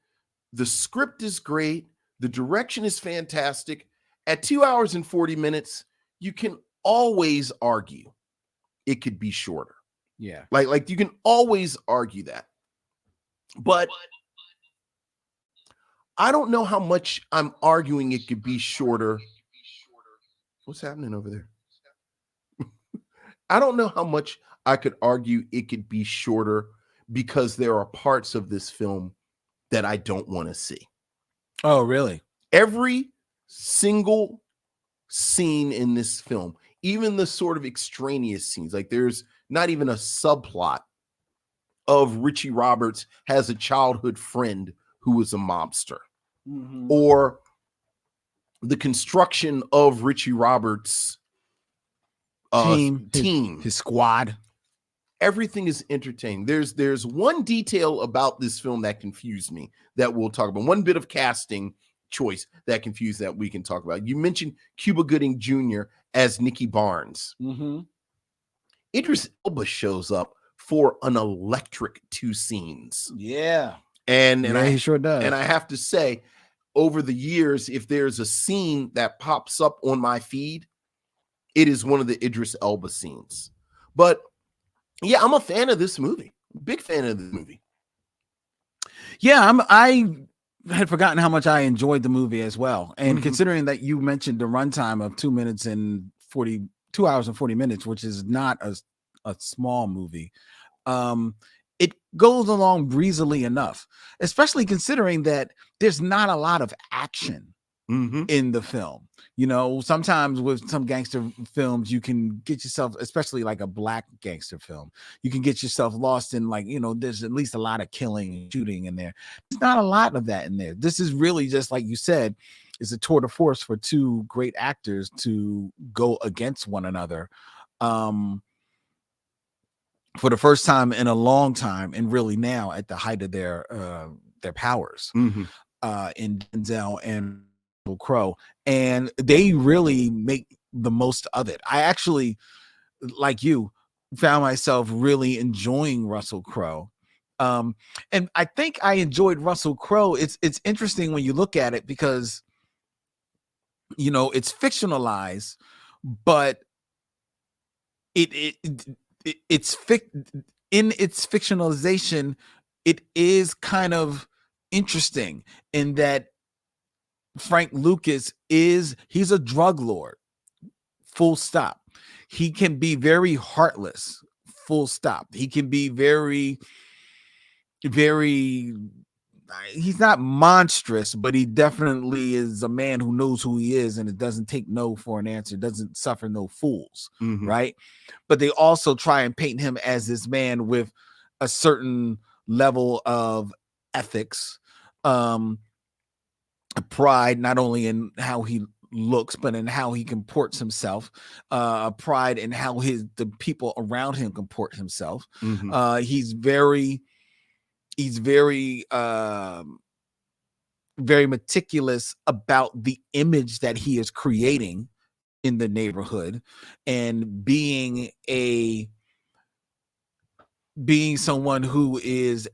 The script is great. The direction is fantastic. At 2 hours and 40 minutes, you can always argue it could be shorter. Yeah. Like you can always argue that. But I don't know how much I'm arguing it could be shorter. What's happening over there? I don't know how much I could argue it could be shorter because there are parts of this film that I don't want to see. Oh, really? Every single scene in this film, even the sort of extraneous scenes, like there's not even a subplot of Richie Roberts has a childhood friend who is a mobster, or the construction of Richie Roberts' team, his squad. Everything is entertaining. There's one detail about this film that confused me that we'll talk about. One bit of casting choice that confused that we can talk about. You mentioned Cuba Gooding Jr. as Nicky Barnes. Idris Elba shows up for an electric 2 scenes. Yeah. And he sure does. And I have to say, over the years, if there's a scene that pops up on my feed, it is one of the Idris Elba scenes. But yeah, I'm a fan of this movie. Big fan of this movie. Yeah, I had forgotten how much I enjoyed the movie as well. And considering that you mentioned the runtime of 2 hours and 40 minutes, which is not a small movie, it goes along breezily enough, especially considering that there's not a lot of action in the film. You know, sometimes with some gangster films, you can get yourself, especially like a black gangster film, you can get yourself lost in, like, you know, there's at least a lot of killing and shooting in there. There's not a lot of that in there. This is really just, like you said, is a tour de force for 2 great actors to go against one another for the first time in a long time, and really now at the height of their powers, in Denzel and Crow, and they really make the most of it. I actually, like you, found myself really enjoying Russell Crowe, and I think I enjoyed Russell Crowe. It's interesting when you look at it because, you know, it's fictionalized, but in its fictionalization, it is kind of interesting in that Frank Lucas he's a drug lord, full stop. He can be very heartless, full stop. He can be very, very, he's not monstrous, but he definitely is a man who knows who he is, and it doesn't take no for an answer, doesn't suffer no fools, right? But they also try and paint him as this man with a certain level of ethics, pride, not only in how he looks, but in how he comports himself, pride in how the people around him comport himself. He's very very meticulous about the image that he is creating in the neighborhood, and being someone who is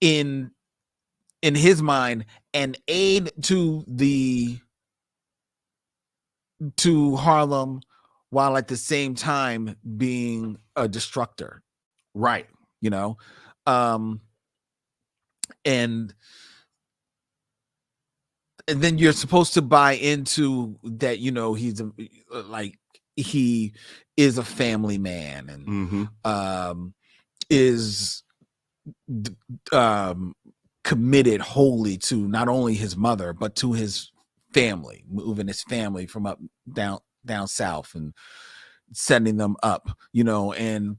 in his mind an aid to Harlem, while at the same time being a destructor, right? You know, and then you're supposed to buy into that, you know, he is a family man, and is committed wholly to not only his mother but to his family, moving his family from down south and setting them up, you know, and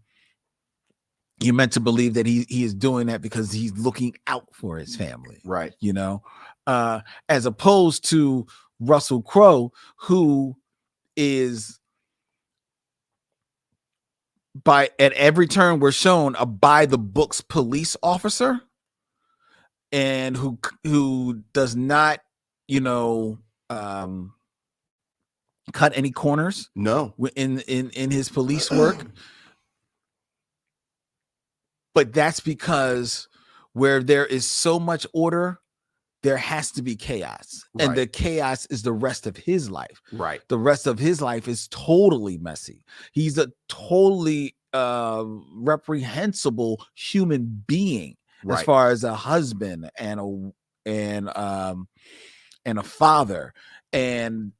you're meant to believe that he is doing that because he's looking out for his family, right? You know, as opposed to Russell Crowe, who is, at every turn we're shown, a by the books police officer, and who does not, you know, cut any corners. No. In his police work. But that's because where there is so much order, there has to be chaos. Right. And the chaos is the rest of his life. Right. The rest of his life is totally messy. He's a totally reprehensible human being, Right. as far as a husband and a father, and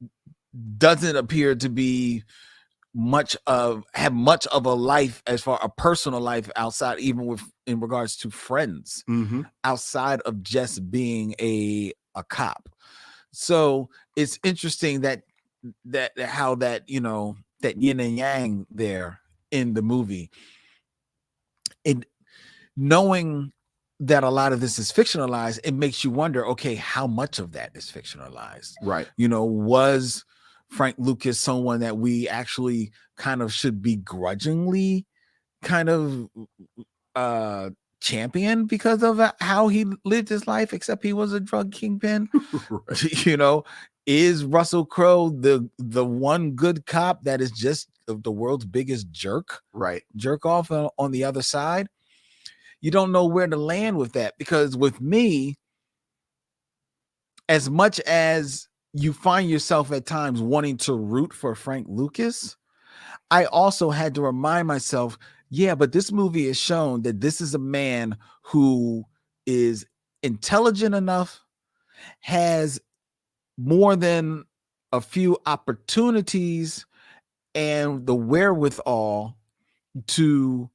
doesn't appear to be have much of a life, as far a personal life, outside, even in regards to friends, outside of just being a cop. So it's interesting that how that, that yin and yang there in the movie, and knowing that a lot of this is fictionalized, it makes you wonder, okay, how much of that is fictionalized? Right. Was Frank Lucas someone that we actually kind of should begrudgingly kind of champion because of how he lived his life, except he was a drug kingpin? Right. Is Russell Crowe the one good cop that is just the world's biggest jerk off on the other side? You don't know where to land with that, because with me, as much as you find yourself at times wanting to root for Frank Lucas, I also had to remind myself, yeah, but this movie has shown that this is a man who is intelligent enough, has more than a few opportunities and the wherewithal to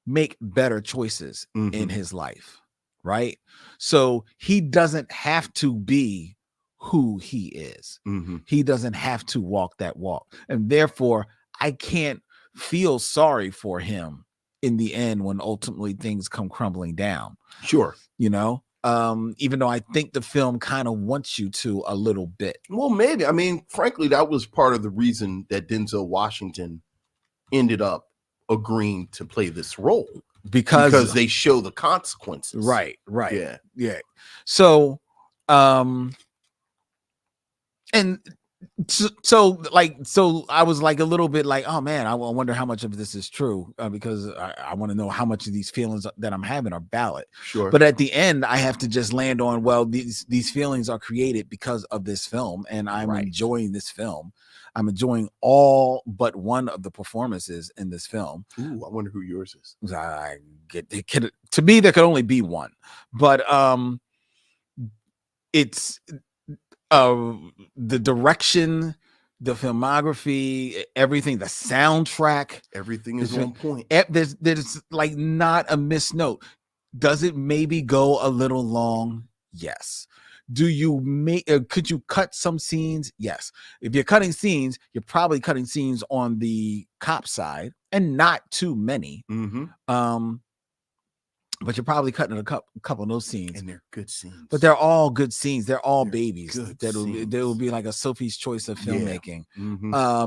make better choices in his life, right? So he doesn't have to be who he is. He doesn't have to walk that walk, and therefore I can't feel sorry for him in the end when ultimately things come crumbling down. Sure. Even though I think the film kind of wants you to a little bit. Well, maybe. I mean, frankly, that was part of the reason that Denzel Washington ended up agreeing to play this role, because they show the consequences. Right. Yeah. So and so I was like a little bit like, oh man, I wonder how much of this is true, because I want to know how much of these feelings that I'm having are valid. Sure. But at the end, I have to just land on, well, these feelings are created because of this film, and I'm enjoying this film. I'm enjoying all but one of the performances in this film. Ooh, I wonder who yours is. To me, there could only be one, but it's the direction, the filmography, everything, the soundtrack, everything is on point. There's like not a missed note. Does it maybe go a little long? Yes. Could you cut some scenes? Yes. If you're cutting scenes, you're probably cutting scenes on the cop side, and not too many. But you're probably cutting a couple of those scenes, and they're good scenes. But they're all good scenes. They're all babies. There will be like a Sophie's Choice of filmmaking. Yeah.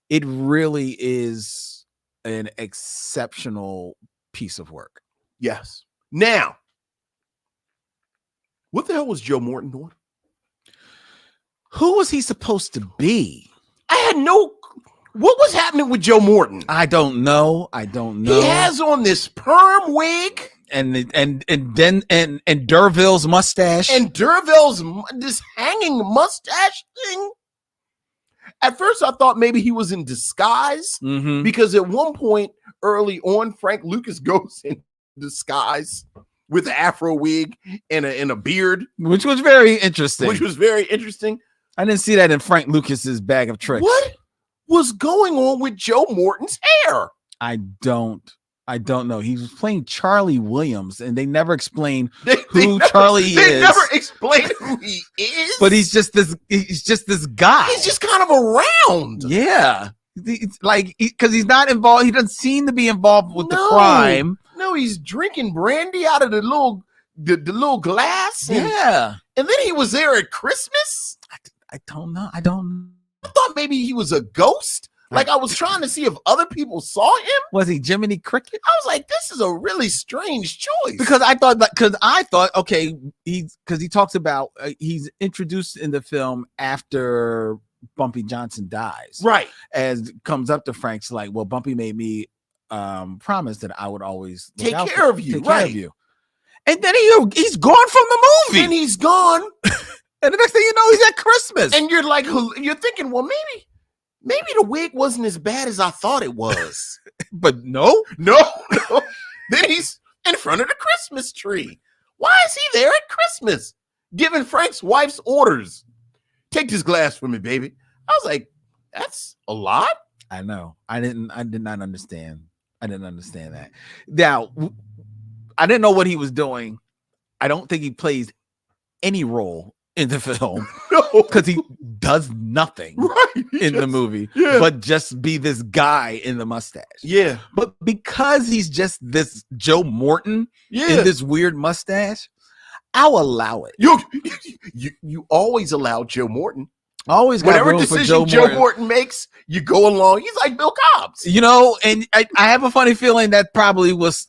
It really is an exceptional piece of work. Yes. Now, what the hell was Joe Morton doing? Who was he supposed to be? I had no. What was happening with Joe Morton? I don't know. He has on this perm wig. And D'Urville's mustache. And D'Urville's this hanging mustache thing. At first, I thought maybe he was in disguise, because at one point early on, Frank Lucas goes in disguise with an afro wig and a beard, which was very interesting. I didn't see that in Frank Lucas's bag of tricks. What was going on with Joe Morton's hair? I don't know. He was playing Charlie Williams, and they never explain who Charlie is. They never explain who he is. But he's just this guy. He's just kind of around. Yeah. It's like, because he's not involved. He doesn't seem to be involved with the crime. No, he's drinking brandy out of the little glass. And then he was there at Christmas. I don't know. I thought maybe he was a ghost. Like, I was trying to see if other people saw him. Was he Jiminy Cricket? I was like, this is a really strange choice. Because I thought, okay, he talks about he's introduced in the film after Bumpy Johnson dies, right? As comes up to Frank's like, well, Bumpy made me promise that I would always take care of you, right? And then he's gone from the movie, and he's gone. And the next thing you know, he's at Christmas, and you're like, you're thinking, well, maybe the wig wasn't as bad as I thought it was. But no. Then he's in front of the Christmas tree. Why is he there at Christmas? Giving Frank's wife's orders. Take this glass from me, baby. I was like, that's a lot. I know. I did not understand. I didn't understand that. Now, I didn't know what he was doing. I don't think he plays any role in the film, because he does nothing in the movie, but just be this guy in the mustache. Yeah. But because he's just this Joe Morton in this weird mustache, I'll allow it. You always allow Joe Morton. Always got whatever room decision for Joe Morton makes, you go along. He's like Bill Cobbs. And I have a funny feeling that probably was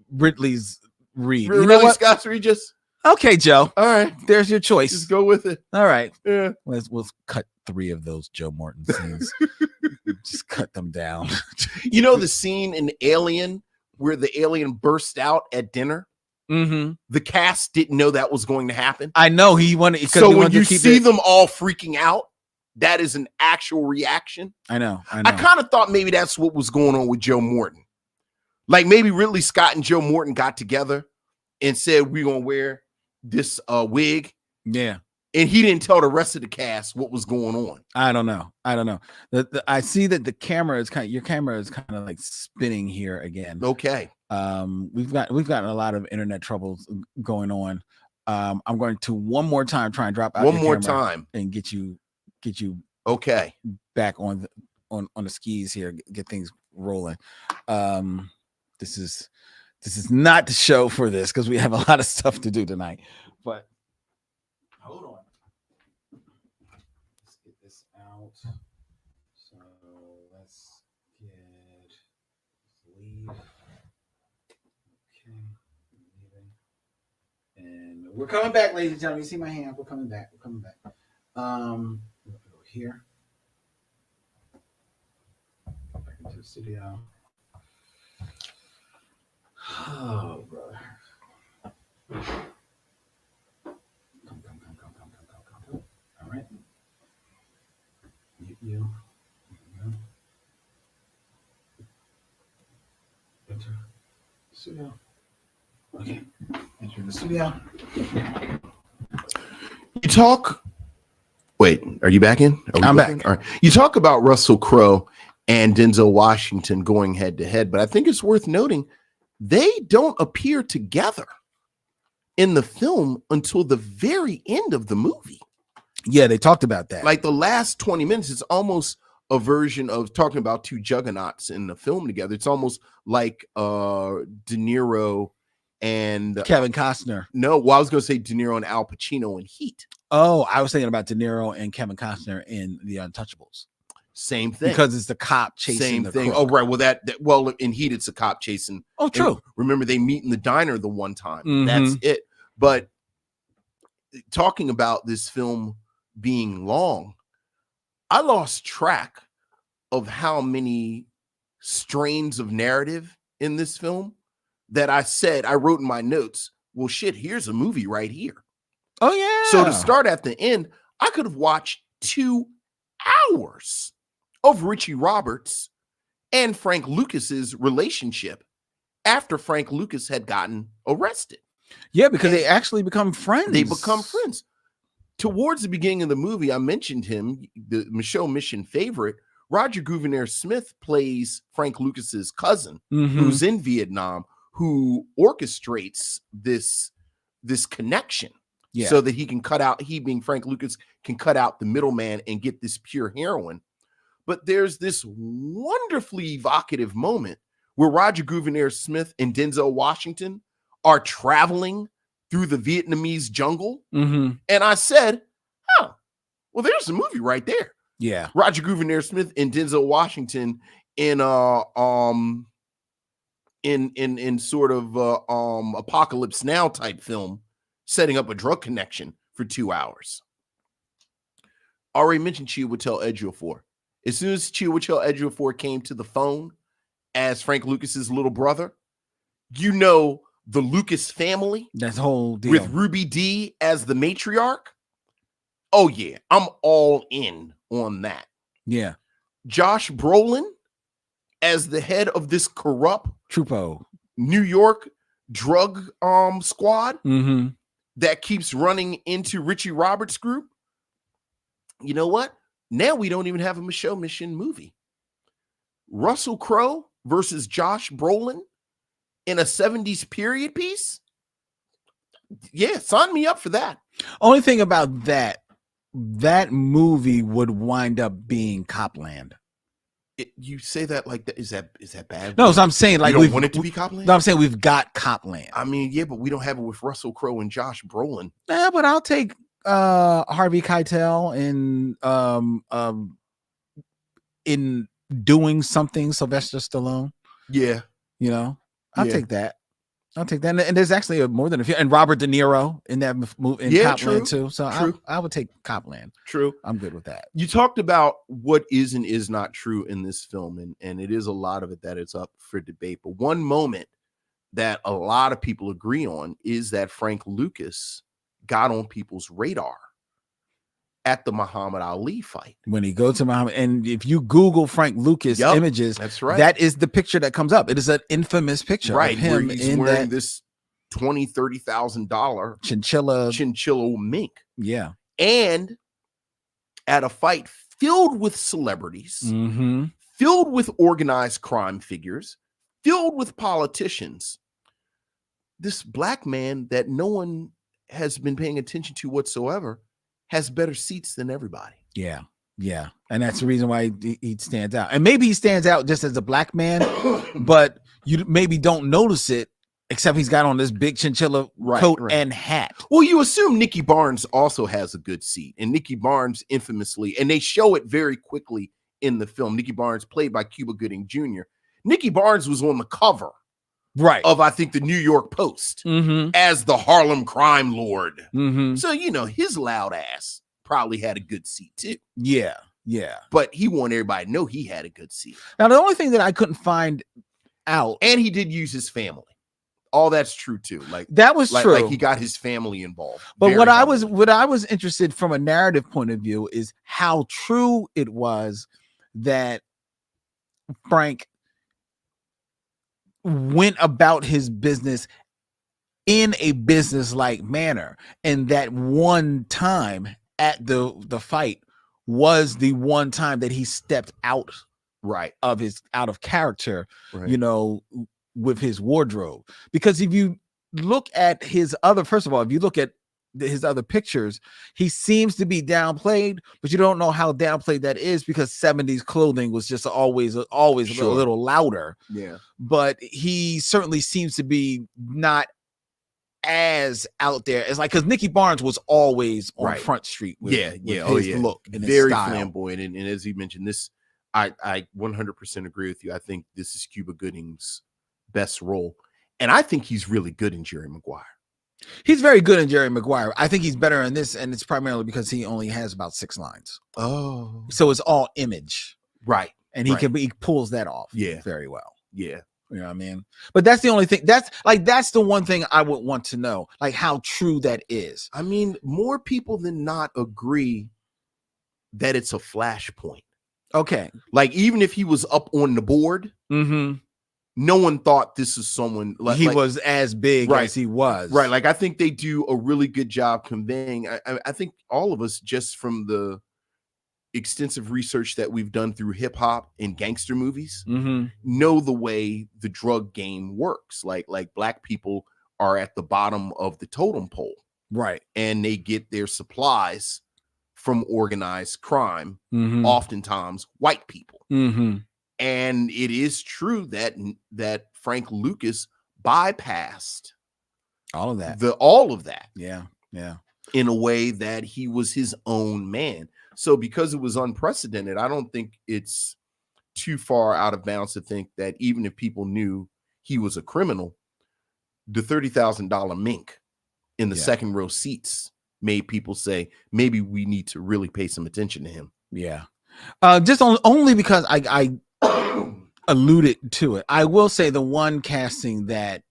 Ridley's read. Ridley Scott's Regis. Okay, Joe. All right. There's your choice. Just go with it. All right. Yeah. We'll cut 3 of those Joe Morton scenes. Just cut them down. You know the scene in Alien where the alien burst out at dinner? Mm-hmm. The cast didn't know that was going to happen. I know he wanted. So when you see them all freaking out, that is an actual reaction. I know. I kind of thought maybe that's what was going on with Joe Morton. Like maybe Ridley Scott and Joe Morton got together and said, we're going to wear this wig. Yeah. And he didn't tell the rest of the cast what was going on. I don't know. I see that your camera is kind of like spinning here again. Okay. We've gotten a lot of internet troubles going on. I'm going to one more time try and drop out one more time and get you okay back on the skis here, get things rolling. This is not the show for this because we have a lot of stuff to do tonight. But hold on. Let's get this out. So let's leave. Okay. And we're coming back, ladies and gentlemen. You see my hand? We're coming back. We'll go here. Back into the studio. Oh, brother. Come. All right. You. Enter the studio. Okay. Enter the studio. You talk. Wait, are you back in? I'm back. All right. You talk about Russell Crowe and Denzel Washington going head to head, but I think it's worth noting they don't appear together in the film until the very end of the movie. Yeah, they talked about that. Like the last 20 minutes, it's almost a version of talking about two juggernauts in the film together. It's almost like De Niro and Kevin Costner. No, well, I was going to say De Niro and Al Pacino in Heat. Oh, I was thinking about De Niro and Kevin Costner in The Untouchables. Same thing. Because it's the cop chasing Same the thing. crook. Oh, right. Well, in Heat, it's a cop chasing. Oh, true. And remember, they meet in the diner the one time. Mm-hmm. That's it. But talking about this film being long, I lost track of how many strains of narrative in this film that I wrote in my notes, well, shit, here's a movie right here. Oh, yeah. So to start at the end, I could have watched 2 hours of Richie Roberts and Frank Lucas's relationship after Frank Lucas had gotten arrested. Yeah, because they actually become friends. They become friends. Towards the beginning of the movie, I mentioned him, the Micheaux Mission favorite. Roger Gouverneur Smith plays Frank Lucas's cousin, who's in Vietnam, who orchestrates this connection. Yeah. So that he can he being Frank Lucas can cut out the middleman and get this pure heroin. But there's this wonderfully evocative moment where Roger Gouverneur Smith and Denzel Washington are traveling through the Vietnamese jungle. And I said, oh, well, there's a movie right there. Yeah. Roger Gouverneur Smith and Denzel Washington in sort of Apocalypse Now type film, setting up a drug connection for 2 hours. Already mentioned Chiwetel Ejiofor. As soon as Chiwetel Ejiofor came to the phone as Frank Lucas's little brother, you know the Lucas family, That's the whole deal, with Ruby Dee as the matriarch. Oh yeah, I'm all in on that. Yeah. Josh Brolin as the head of this corrupt Trupo New York drug squad mm-hmm. that keeps running into Richie Roberts' group. You know what? Now we don't even have a Micheaux Mission movie. Russell Crowe versus Josh Brolin in a 70s period piece. Yeah, sign me up for that. Only thing about that movie would wind up being Copland. You say that like that. Is that bad? No, so I'm saying like we don't want it to be Copland. No, I'm saying we've got Copland. I mean, yeah, but we don't have it with Russell Crowe and Josh Brolin. Yeah, but I'll take Harvey Keitel in doing something Sylvester Stallone. Yeah, you know, I'll take that. I'll take that. And there's actually more than a few. And Robert De Niro in that movie in Copland too. So I would take Copland. True. I'm good with that. You talked about what is and is not true in this film, and it is a lot of it that is up for debate. But one moment that a lot of people agree on is that Frank Lucas got on people's radar at the Muhammad Ali fight. When he goes to Muhammad, and if you Google Frank Lucas images, that's right. That is the picture that comes up. It is an infamous picture of him where he's wearing this $20,000-$30,000 chinchilla mink. Yeah. And at a fight filled with celebrities, mm-hmm. filled with organized crime figures, filled with politicians, this black man that no one has been paying attention to whatsoever has better seats than everybody. Yeah. Yeah. And that's the reason why he stands out. And maybe he stands out just as a black man, but you maybe don't notice it, except he's got on this big chinchilla coat and hat. Well, you assume Nicky Barnes also has a good seat. And Nicky Barnes infamously, and they show it very quickly in the film, Nicky Barnes, played by Cuba Gooding Jr. Nicky Barnes was on the cover of, I think, the New York Post as the Harlem crime lord. So, you know, his loud ass probably had a good seat too. Yeah, yeah. But he wanted everybody to know he had a good seat. Now, the only thing that I couldn't find out, and he did use his family. All that's true too. Like that was true. Like he got his family involved. But what I was interested from a narrative point of view is how true it was that Frank went about his business in a business-like manner, and that one time at the fight was the one time that he stepped out of character, you know, with his wardrobe. Because if you look at his other, first of all, if you look at his other pictures, he seems to be downplayed, but you don't know how downplayed that is because 70s clothing was just always a little louder. Yeah. But he certainly seems to be not as out there as like, because Nicky Barnes was always on Front Street with his look and very his style. Flamboyant. And as you mentioned, this I 100% agree with you. I think this is Cuba Gooding's best role, and I think he's really good in Jerry Maguire. He's very good in Jerry Maguire. I think he's better in this, and it's primarily because he only has about 6 lines. Oh, so it's all image, and he pulls that off, very well. Yeah, you know what I mean. But that's the only thing. That's the one thing I would want to know, like how true that is. I mean, more people than not agree that it's a flashpoint. Okay, like even if he was up on the board, no one thought this is someone like he was as big as he was. Right. Like I think they do a really good job conveying. I think all of us, just from the extensive research that we've done through hip hop and gangster movies, know the way the drug game works. Like black people are at the bottom of the totem pole. Right. And they get their supplies from organized crime, oftentimes white people. And it is true that Frank Lucas bypassed all of that. All of that. Yeah. In a way that he was his own man. So because it was unprecedented, I don't think it's too far out of bounds to think that even if people knew he was a criminal, the $30,000 mink in the second row seats made people say, maybe we need to really pay some attention to him. Yeah. Just only because I alluded to it. I will say the one casting that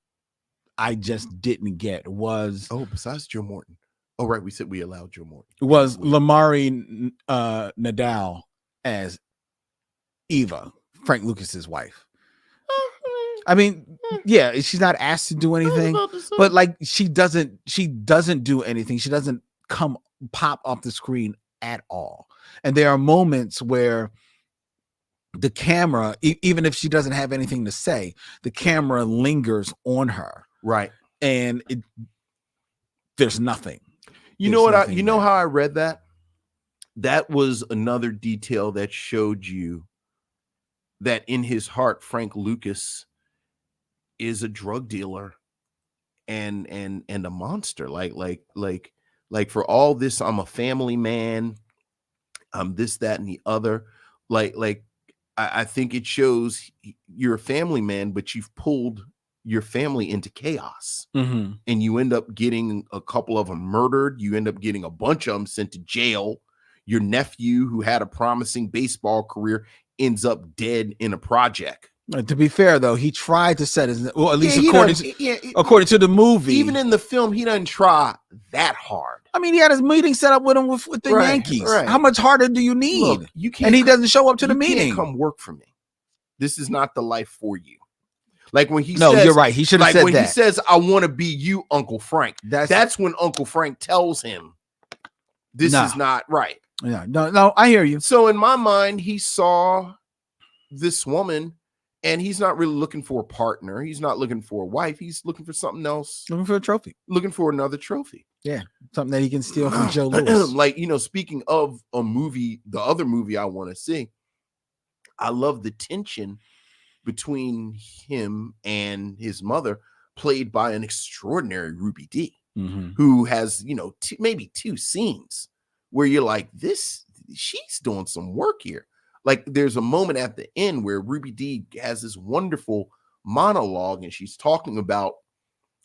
I just didn't get was besides Joe Morton. Oh, right. We said we allowed Joe Morton. Was Lamari Nadal as Eva, Frank Lucas's wife. I mean, yeah, she's not asked to do anything, but like she doesn't do anything. She doesn't pop off the screen at all. And there are moments where the camera, even if she doesn't have anything to say, the camera lingers on her. Right. And there's nothing. You know what? You know how I read that? That was another detail that showed you that in his heart, Frank Lucas is a drug dealer and a monster. Like for all this, I'm a family man. I'm this, that, and the other. I think it shows you're a family man, but you've pulled your family into chaos, and you end up getting a couple of them murdered. You end up getting a bunch of them sent to jail. Your nephew, who had a promising baseball career, ends up dead in a project. To be fair, though, he tried to set his, well, at least according to the movie. Even in the film, he doesn't try that hard. I mean, he had his meeting set up with him with the Yankees. Right. How much harder do you need? Look, you can't, and he doesn't show up to the meeting. You can't come work for me. This is not the life for you. Like when he says, you're right. He should have said that. When he says, I want to be you, Uncle Frank. That's when Uncle Frank tells him this is not right. Yeah, no, I hear you. So in my mind, he saw this woman and he's not really looking for a partner. He's not looking for a wife. He's looking for something else. Looking for a trophy. Looking for another trophy. Yeah. Something that he can steal from Joe Louis. Like, speaking of a movie, the other movie I want to see, I love the tension between him and his mother, played by an extraordinary Ruby Dee, who has, maybe two scenes where you're like, she's doing some work here. Like there's a moment at the end where Ruby Dee has this wonderful monologue and she's talking about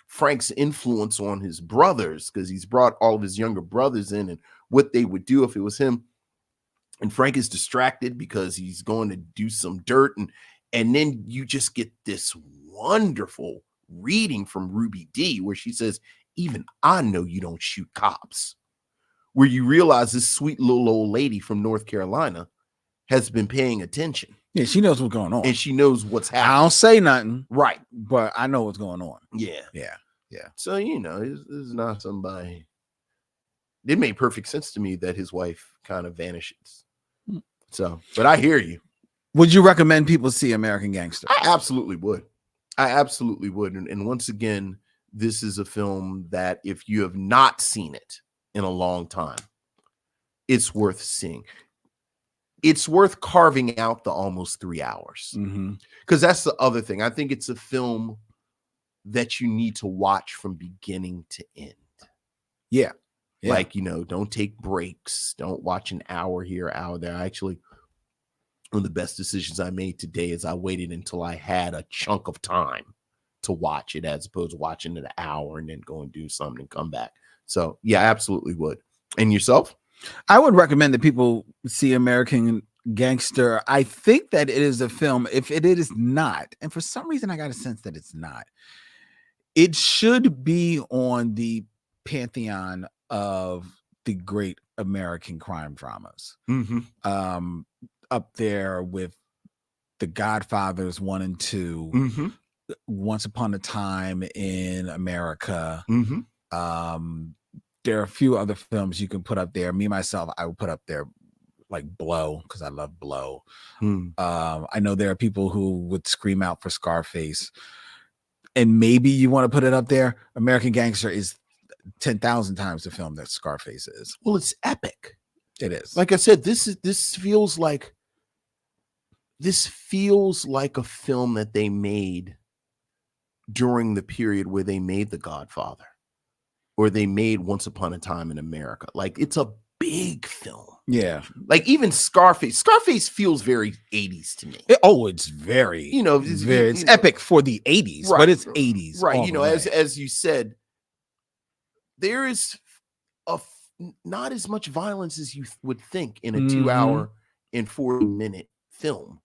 Frank's influence on his brothers, because he's brought all of his younger brothers in and what they would do if it was him. And Frank is distracted because he's going to do some dirt. And then you just get this wonderful reading from Ruby Dee where she says, even I know you don't shoot cops. Where you realize this sweet little old lady from North Carolina has been paying attention. Yeah, she knows what's going on. And she knows what's happening. I don't say nothing. Right. But I know what's going on. Yeah. Yeah. So, it's not somebody. It made perfect sense to me that his wife kind of vanishes. So, but I hear you. Would you recommend people see American Gangster? I absolutely would. And once again, this is a film that if you have not seen it in a long time, it's worth seeing. It's worth carving out the almost 3 hours. Because that's the other thing. I think it's a film that you need to watch from beginning to end. Yeah. Like, don't take breaks. Don't watch an hour here, hour there. Actually, one of the best decisions I made today is I waited until I had a chunk of time to watch it, as opposed to watching it an hour and then go and do something and come back. So, yeah, I absolutely would. And yourself? I would recommend that people see American Gangster. I think that it is a film, if it is not, and for some reason I got a sense that it's not, it should be on the pantheon of the great American crime dramas. Up there with The Godfathers 1 and 2, Once Upon a Time in America. There are a few other films you can put up there. Me, myself, I would put up there like Blow, because I love Blow. I know there are people who would scream out for Scarface. And maybe you want to put it up there. American Gangster is 10,000 times the film that Scarface is. Well, it's epic. It is. Like I said, this feels like a film that they made during the period where they made The Godfather, or they made Once Upon a Time in America. Like, it's a big film. Yeah. Like even Scarface. Scarface feels very 80s to me. It's very, it's epic for the 80s, right, but it's 80s. Right. As you said, there is not as much violence as you would think in a 2-hour and 40-minute film.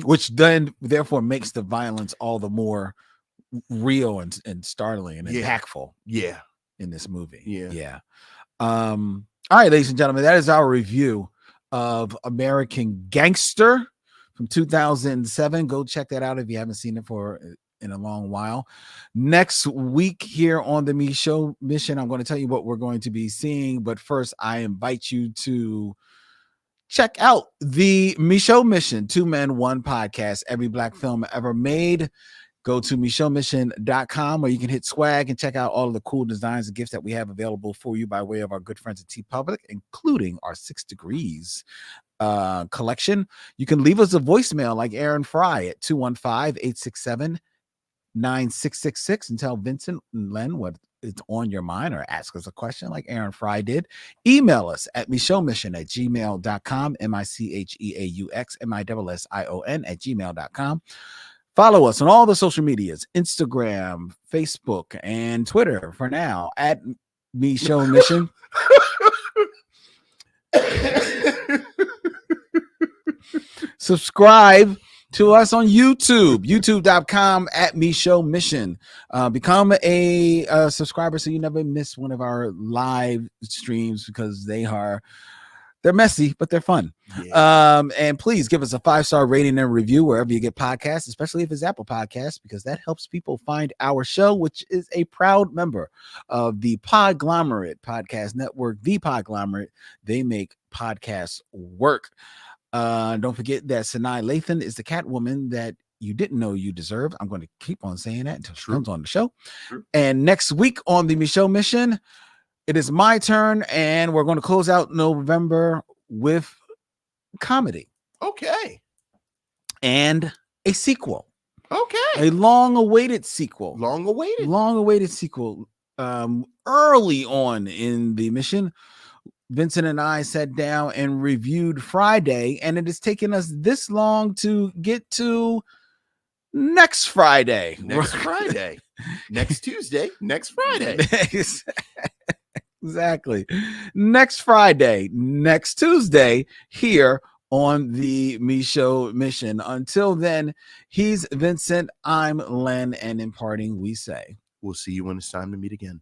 Which then therefore makes the violence all the more real and startling and impactful. Yeah. In this movie. Yeah. All right, ladies and gentlemen, that is our review of American Gangster from 2007. Go check that out if you haven't seen it in a long while. Next week here on the Micheaux Mission, I'm going to tell you what we're going to be seeing. But first, I invite you to check out the Micheaux Mission, 2 Men, 1 podcast, every Black film ever made. Go to micheauxmission.com where you can hit swag and check out all of the cool designs and gifts that we have available for you by way of our good friends at TeePublic, including our 6 Degrees collection. You can leave us a voicemail like Aaron Fry at 215-867-9666 and tell Vincent and Len what is on your mind, or ask us a question like Aaron Fry did. Email us at micheauxmission@gmail.com, micheauxmission@gmail.com. Follow us on all the social medias, Instagram, Facebook, and Twitter for now at Micheaux Mission. Subscribe to us on YouTube, youtube.com at Micheaux Mission. Become a subscriber so you never miss one of our live streams, because they're messy, but they're fun. Yeah. And please give us a 5-star rating and review wherever you get podcasts, especially if it's Apple Podcasts, because that helps people find our show, which is a proud member of the Podglomerate Podcast Network. The Podglomerate, they make podcasts work. Don't forget that Sanaa Lathan is the Catwoman that you didn't know you deserve. I'm going to keep on saying that until she comes on the show. And next week on the Micheaux Mission, it is my turn, and we're going to close out November with comedy. Okay. And a sequel. Okay. A long-awaited sequel. Long-awaited sequel. Early on in the mission, Vincent and I sat down and reviewed Friday, and it has taken us this long to get to next Friday. Next Friday. Next Tuesday. Next Friday. Exactly. Next Friday, next Tuesday, here on the Micheaux Mission. Until then, he's Vincent, I'm Len, and in parting, we say, we'll see you when it's time to meet again.